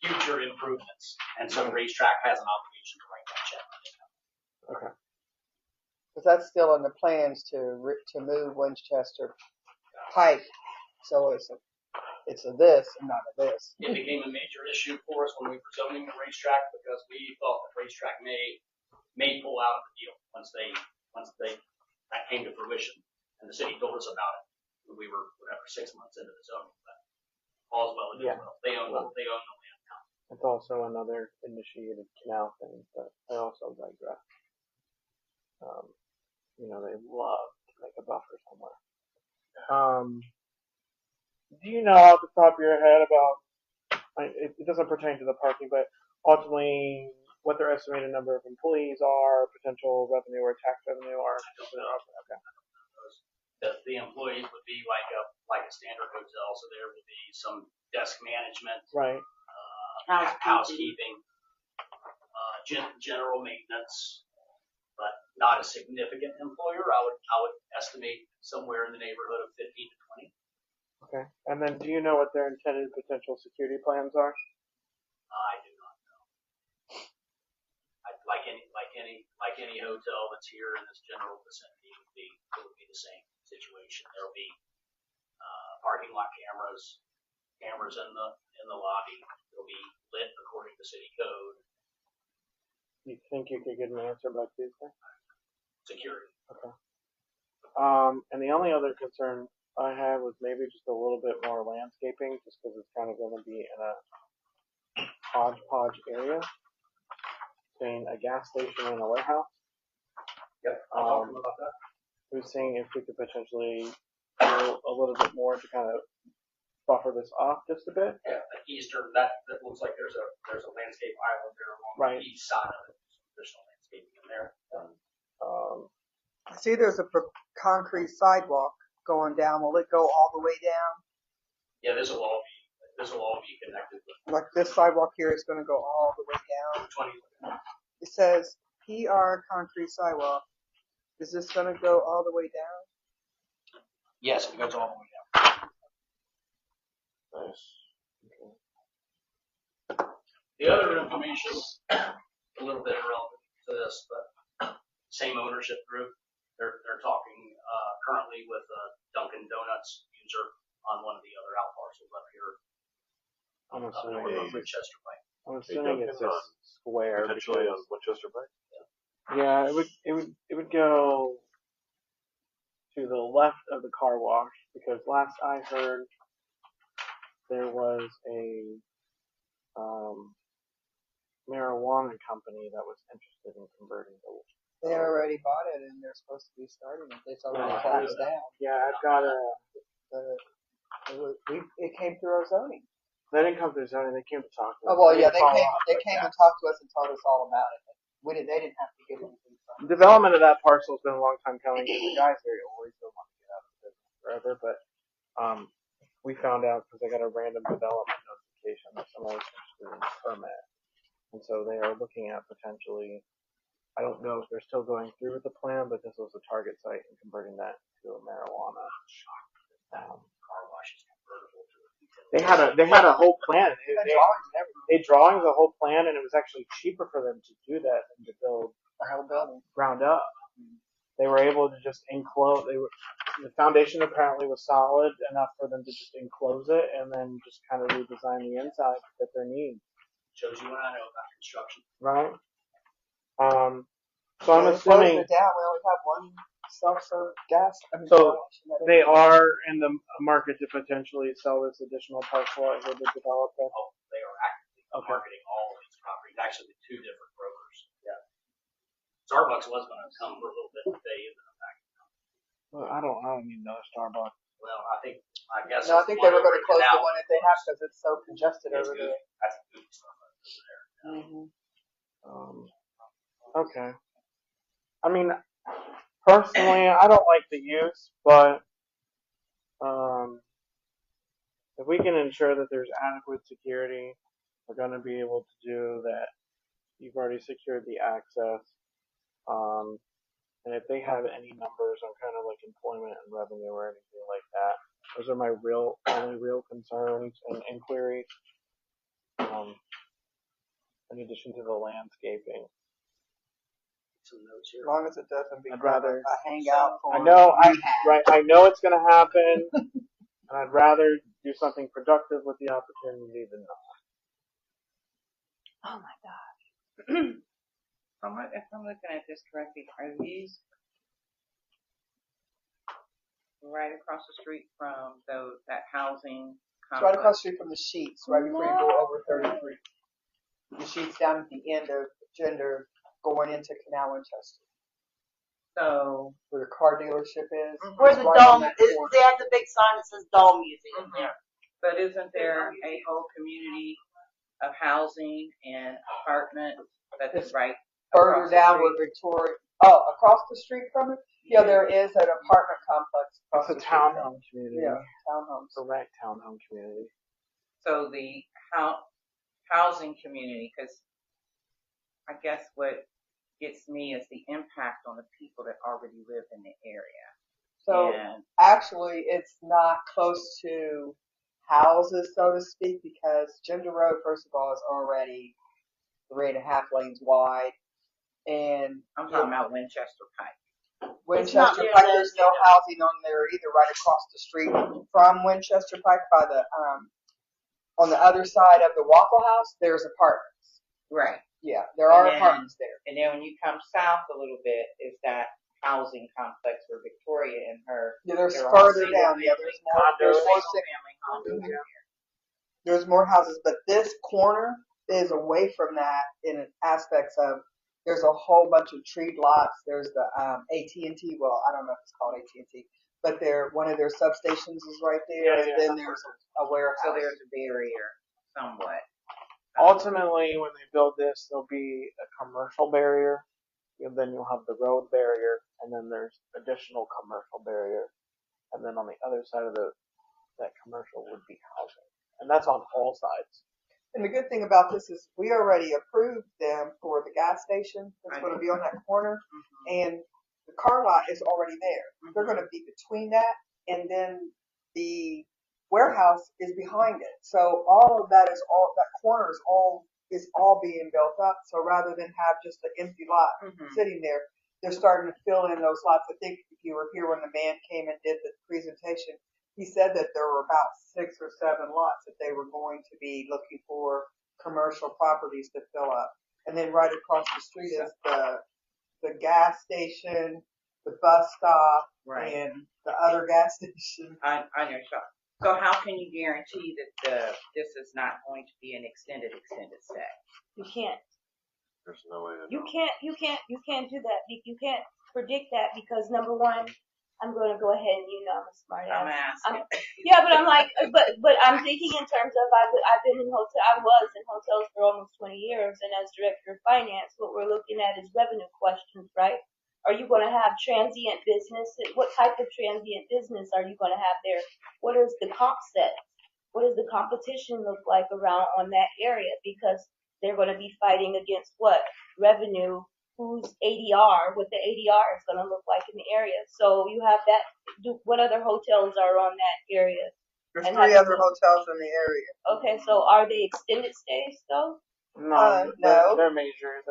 future improvements. And so racetrack has an obligation to write that check. Okay. Because that's still in the plans to move Winchester Pike, so it's a this and not a this. It became a major issue for us when we were zoning the racetrack, because we thought the racetrack may pull out of the deal once that came to fruition, and the city told us about it when we were 6 months into the zoning. Oswald as Yeah. well. They own the land now. It's also another initiated canal thing, but I also digress. They love to make a buffer somewhere. Do you know off the top of your head about, it doesn't pertain to the parking, but ultimately what their estimated number of employees are, potential revenue or tax revenue are? Okay. The employees would be like a standard hotel, so there would be some desk management, Right. housekeeping, general maintenance, but not a significant employer. I would estimate somewhere in the neighborhood of 15 to 20. Okay. And then do you know what their intended potential security plans are? I do not know. Like any hotel that's here in this general vicinity it would be the same situation. There will be parking lot cameras in the lobby. They'll be lit according to city code. You think you could get an answer by Tuesday? Security. Okay. And the only other concern I had was maybe just a little bit more landscaping, just because it's kind of going to be in a hodgepodge area between a gas station and a warehouse. Yep, I'll talk about that. We were seeing if we could potentially do a little bit more to kind of buffer this off just a bit. Yeah, the eastern that looks like there's a landscape island there along the east side of it. There's no landscaping in there. See, there's a concrete sidewalk going down. Will it go all the way down? Yeah, this will all be connected with. Like this sidewalk here is going to go all the way down. 20. It says PR concrete sidewalk. Is this going to go all the way down? Yes, it goes all the way down. Nice. Okay. The other information, a little bit irrelevant to this, but same ownership group. They're talking currently with a Dunkin' Donuts user on one of the other out parcels up here. I'm assuming north of Winchester Pike. I'm assuming it's a square. Potentially on Winchester Pike. Yeah, it would go to the left of the car wash, because last I heard there was a marijuana company that was interested in converting the. They already bought it and they're supposed to be starting it. It's already closed down. Yeah, I've got It came through our zoning. They didn't come through zoning. They came to talk to us. Oh well, yeah, they didn't came and talked to us and told us all about it. They didn't have to get anything from The development of that parcel has been a long time coming. Because the guy's very old. He's been wanting to get out of the business forever. But we found out because I got a random development notification that someone was interested in the permit, and so they are looking at potentially. I don't know if they're still going through with the plan, but this was a target site and converting that to a marijuana. Car wash is convertible to a They had a whole plan. They drawings a whole plan, and it was actually cheaper for them to do that than to build a whole building ground up. They were able to just enclose. The foundation apparently was solid enough for them to just enclose it and then just kind of redesign the inside to fit their needs. Shows you what I know about construction. Right. So I'm assuming. It down. We only have one self-serve gas. So they are in the market to potentially sell this additional parcel as they develop it. Oh, they are actively marketing all of these properties. Actually, with two different brokers. Yeah. Starbucks was going to come for a little bit today, isn't it? Well, I don't need another Starbucks. Well, I guess. No, I think they were going to close the one that they have because it's so congested over there. That's a good Starbucks over there. Okay. I mean, personally, I don't like the use, but if we can ensure that there's adequate security, we're going to be able to do that. You've already secured the access, and if they have any numbers on kind of like employment and revenue or anything like that, those are my only real concerns and inquiries. In addition to the landscaping. As long as it doesn't become rather a hangout for. I know it's going to happen, and I'd rather do something productive with the opportunity than not. Oh my gosh. If I'm looking at this correctly, are these right across the street from that housing It's right across the street from the Sheets, right before you go over 33. The Sheets down at the end of Gender going into Canal Winchester. So Where the car dealership is. Where It's the right on dome that is, corner. they have the big sign that says Dome Museum there. but isn't there a whole community of housing and apartments that's right Further across the down street? where Victoria, across the street from it? Yeah, there is an apartment complex across It's a the street. townhome community. Yeah, townhomes. Correct townhome community. So the housing community, because I guess what gets me is the impact on the people that already live in the area. So And actually, it's not close to houses, so to speak, because Gender Road, first of all, is already 3.5 lanes wide, and I'm talking about Winchester Pike. Winchester Pike, there's no housing on there either. Right across the street from Winchester Pike, by the on the other side of the Waffle House, there's apartments. Right. Yeah, there are And then- apartments there. And then when you come south a little bit, is that housing complex where Victoria and her. Yeah, there's they're all further single down. Yeah, family there's more. There's more. family condos Mhm. out There's more houses, but this corner is away from that in aspects of there's a whole bunch of treed lots. There's the AT&T. Well, I don't know if it's called AT&T, but one of their substations is right there, and then there's a warehouse. So there's a barrier somewhat. Ultimately, when they build this, there'll be a commercial barrier, and then you'll have the road barrier, and then there's additional commercial barrier, and then on the other side of that commercial would be housing, and that's on all sides. And the good thing about this is we already approved them for the gas station that's going to be on that corner, and the car lot is already there. They're going to be between that, and then the warehouse is behind it. So all of that corner is all being built up. So rather than have just an empty lot sitting there, they're starting to fill in those lots. I think if you were here when the man came and did the presentation, he said that there were about 6 or 7 lots that they were going to be looking for commercial properties to fill up. And then right across the street is the gas station, the bus stop, and the other gas station. I know. So how can you guarantee that this is not going to be an extended stay? You can't. There's no way to know. You can't do that. You can't predict that because number one, I'm going to go ahead and I'm a smart ass. I'm asking. Yeah, but I'm like, but I'm thinking in terms of I was in hotels for almost 20 years, and as director of finance, what we're looking at is revenue questions, right? Are you going to have transient business? What type of transient business are you going to have there? What is the comp set? What does the competition look like around on that area? Because they're going to be fighting against what? Revenue, whose ADR, what the ADR is going to look like in the area. So you have that. What other hotels are on that area? There's 3 other hotels in the area. Okay, so are they extended stays though? No, no. They're major.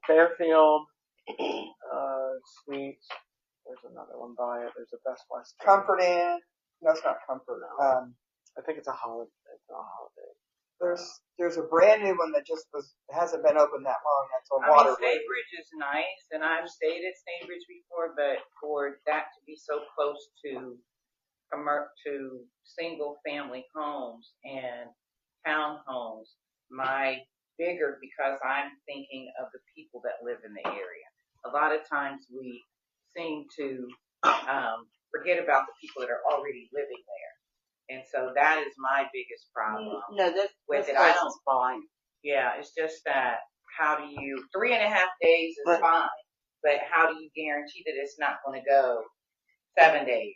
Fairfield, Suites. There's another one by it. There's a Best Western. Comfort Inn. No, it's not Comfort. No. I think it's a Holiday. It's not a Holiday. There's a brand new one that hasn't been open that long. That's on Water. Staybridge is nice, and I've stayed at Staybridge before, but for that to be so close to single family homes and townhomes, because I'm thinking of the people that live in the area. A lot of times we seem to forget about the people that are already living there. And so that is my biggest problem. No, this with it. place is fine. Yeah, it's just that 3.5 days is fine, but how do you guarantee that it's not going to go 7 days?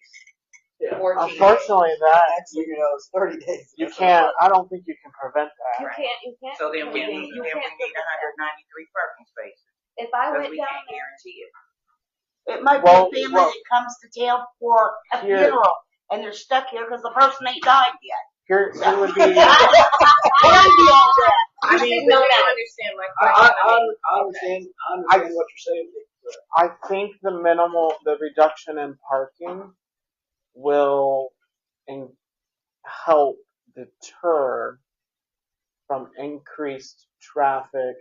Yeah. 14 Unfortunately, days. Next thing you know, it's 30 days. You can't. I don't think you can prevent that. You can't. So then we need 193 parking spaces. If I Because went we down can't guarantee it. It might be a family that comes to town for a Here- funeral, and they're stuck here because the person ain't died yet. Here would be. It might be all that. I mean, but you understand my question. I understand what you're saying. I think the reduction in parking will help deter from increased traffic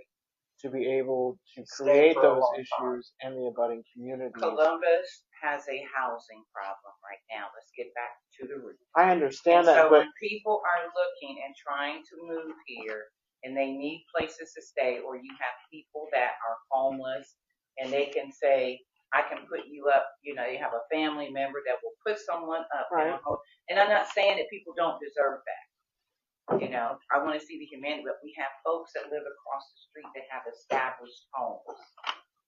to be able to create those issues in the abutting communities. Columbus has a housing problem right now. Let's get back to the root. I understand that, So but when people are looking and trying to move here and they need places to stay, or you have people that are homeless and they can say, I can put you up, you have a family member that will put someone up. Right. And I'm not saying that people don't deserve that. I want to see the humanity, but we have folks that live across the street that have established homes.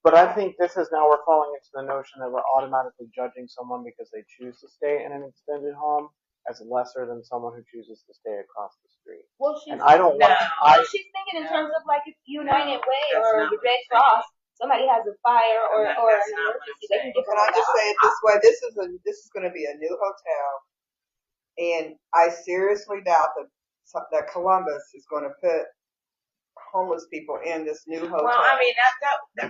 But I think this is now we're falling into the notion that we're automatically judging someone because they choose to stay in an extended home as lesser than someone who chooses to stay across the street. Well, she's And I don't want. she's thinking in terms of like if United Way or the Red Cross, somebody has a fire or an emergency, they can get Can I just say it this way? This is going to be a new hotel, and I seriously doubt that Columbus is going to put homeless people in this new hotel. Well, I mean,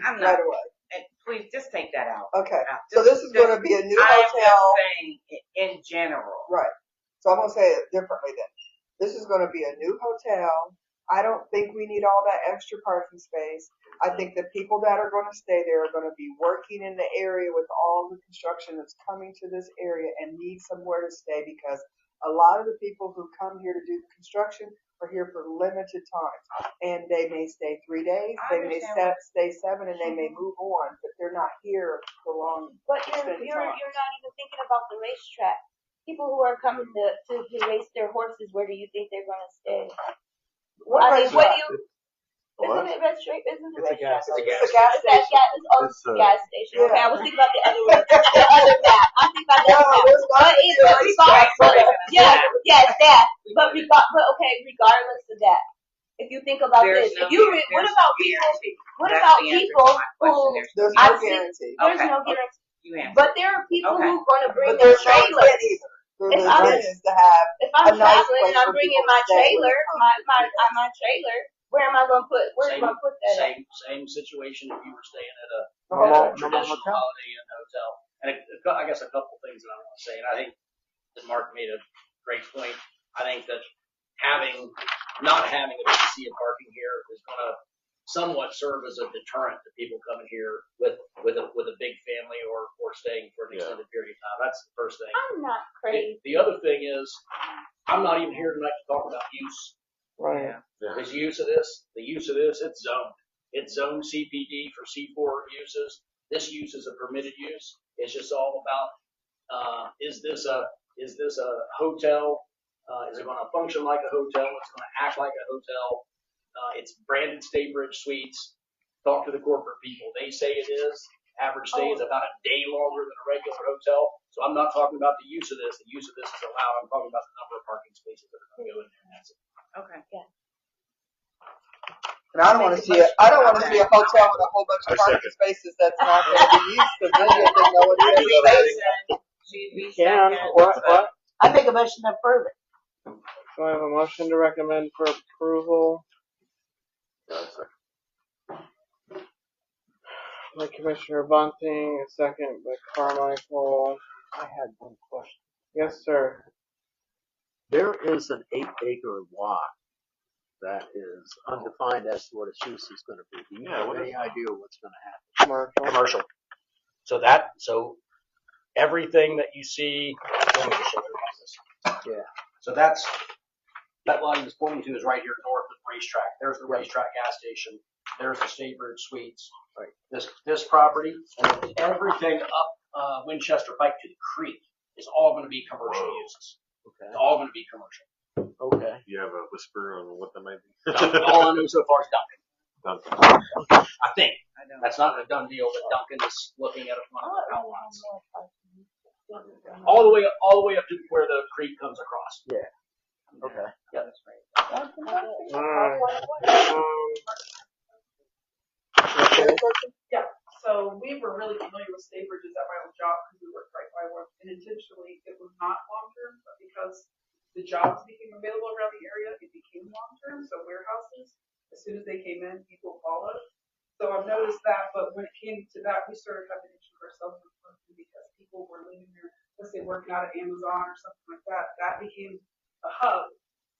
I'm not. Right away. And please just take that out. Okay. Out. So this is going to be a new I am hotel. just saying in general. Right. So I'm going to say it differently then. This is going to be a new hotel. I don't think we need all that extra parking space. I think the people that are going to stay there are going to be working in the area with all the construction that's coming to this area and need somewhere to stay, because a lot of the people who come here to do the construction are here for limited time. And they may stay 3 days, they may stay 7, and they may move on, but they're not here for long. But you're not even thinking about the racetrack. People who are coming to race their horses, where do you think they're going to stay? Isn't it racetrack? Isn't it racetrack? It's a gas station. It's a gas station. Okay, I was thinking about the other one. I'm thinking about the other map. But regardless of that, if you think about this, what about people who There's no guarantee. There's no guarantee. But there are people Okay. who are going to bring But their there's no trailers. intent either. The intent is to have If I'm a nice traveling place and I'm for bringing people to my stay trailer, when my trailer, where am I going to put? Where am I going to put that? Same situation if you were staying at a Normal traditional hotel. Holiday Inn hotel. And I guess a couple things that I want to say, and I think that Mark made a great point. I think that not having a vacancy of parking here is going to somewhat serve as a deterrent to people coming here with a big family or staying for an extended period of time. That's the first thing. I'm not crazy. The other thing is, I'm not even here tonight to talk about use. Right. Because the use of this, it's zoned. It's zoned CPD for C4 uses. This use is a permitted use. It's just all about, is this a hotel? Is it going to function like a hotel? It's going to act like a hotel. It's branded Staybridge Suites. Talk to the corporate people. They say it is. Average stay is about a day longer than a regular hotel. So I'm not talking about the use of this. The use of this is allowed. I'm talking about the number of parking spaces that are going to go in there. That's it. Okay. Yeah. And I don't want to see a hotel with a whole bunch of parking spaces that's not going to be used, because then you'll think no one is. Can what? I make a motion to approve it. So I have a motion to recommend for approval by Commissioner Bunting, a second by Carmichael. I had one question. Yes, sir. There is an 8-acre lot that is undefined as to what its use is going to be. Do you have any idea what's going to happen? Commercial. So everything that you see. Yeah. So that line is pointing to is right here north of the racetrack. There's the racetrack gas station. There's the Staybridge Suites. Right. This property and everything up Winchester Pike to the creek is all going to be commercial uses. Okay. It's all going to be commercial. Okay. You have a whisper on what that might be? All I know so far is Duncan. I think. That's not a done deal, but Duncan is looking at one of the outlines. All the way up to where the creek comes across. Yeah. Okay. Yeah, that's right. Yeah, so we were really familiar with Staybridges at my old job because we worked right by one. And intentionally, it was not long-term, but because the jobs became available around the area, it became long-term. So warehouses, as soon as they came in, people followed. So I've noticed that, but when it came to that, we started having issues ourselves because people were living there, let's say working out at Amazon or something like that. That became a hub.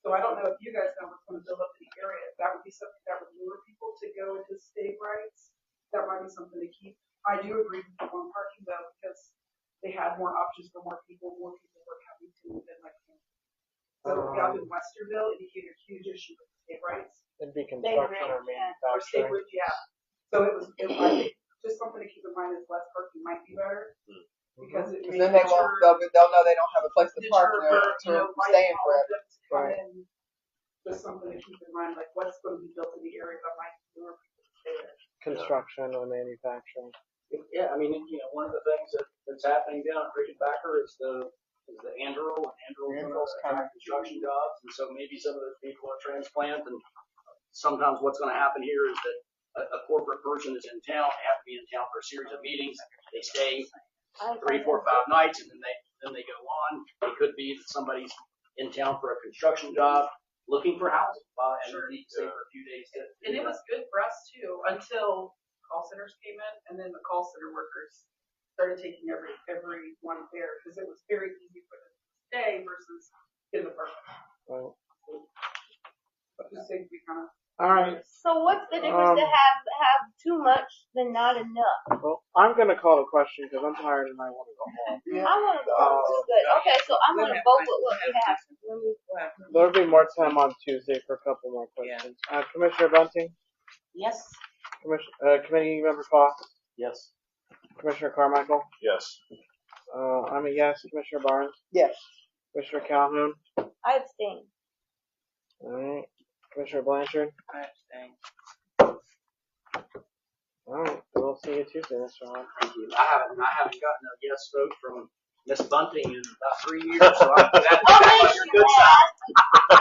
So I don't know if you guys know what's going to build up in the area. If that would be something that would lure people to go into stay rights. That might be something to keep. I do agree with the one parking though, because they had more options for more people were coming to move in like so out in Westerville, it became a huge issue with state rights. It'd be construction or Or state manufacturing. route, yeah. So I think just something to keep in mind is less parking might be better. Because it may then they won't, they'll know they don't have a place to park and they're staying forever. Right. Just something to keep in mind, like what's going to be built in the area that might be more people to stay there. Construction or manufacturing. Yeah, I mean, one of the things that's happening down at Rickenbacker is the Underhill and Underhill's kind of construction jobs, and so maybe some of those people are transplant, and sometimes what's going to happen here is that a corporate person is in town, they have to be in town for a series of meetings, they stay 3, 4, 5 nights, and then they go on. It could be that somebody's in town for a construction job, looking for housing, and they stay for a few days. And it was good for us too until call centers came in, and then the call center workers started taking everyone there because it was very easy for them to stay versus in the park. Right. Just think we kind of. All right. So what's the difference to have too much than not enough? Well, I'm gonna call the question because I'm tired and I want to go home. I want to go. Good. Okay, so I'm going to vote with what we have. There'll be more time on Tuesday for a couple more questions. Commissioner Bunting, Yes. Committee Member Fox, Yes. Commissioner Carmichael. Yes. I'm a yes. Commissioner Barnes, Yes. Commissioner Calhoun. I abstain. All right. Commissioner Blanchard. I abstain. All right. We'll see you Tuesday, Mr. Hall. Thank you. I haven't gotten a yes vote from Miss Bunting in about 3 years, so I'm glad Oh, that was yes, a you good sign.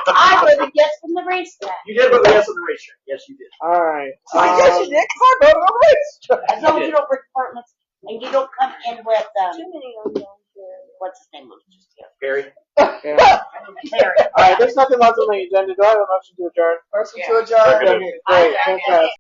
I voted yes from the racetrack. You did vote yes on the racetrack. Yes, you did. All right. Yes, you did, because I voted on the racetrack. As long as you don't break apartments and you don't come in with, Too many on there. what's his name? Perry. Yeah. Terry. All right. There's nothing else on the agenda. Do I have a motion to adjourn? Person to adjourn. Great. Fantastic.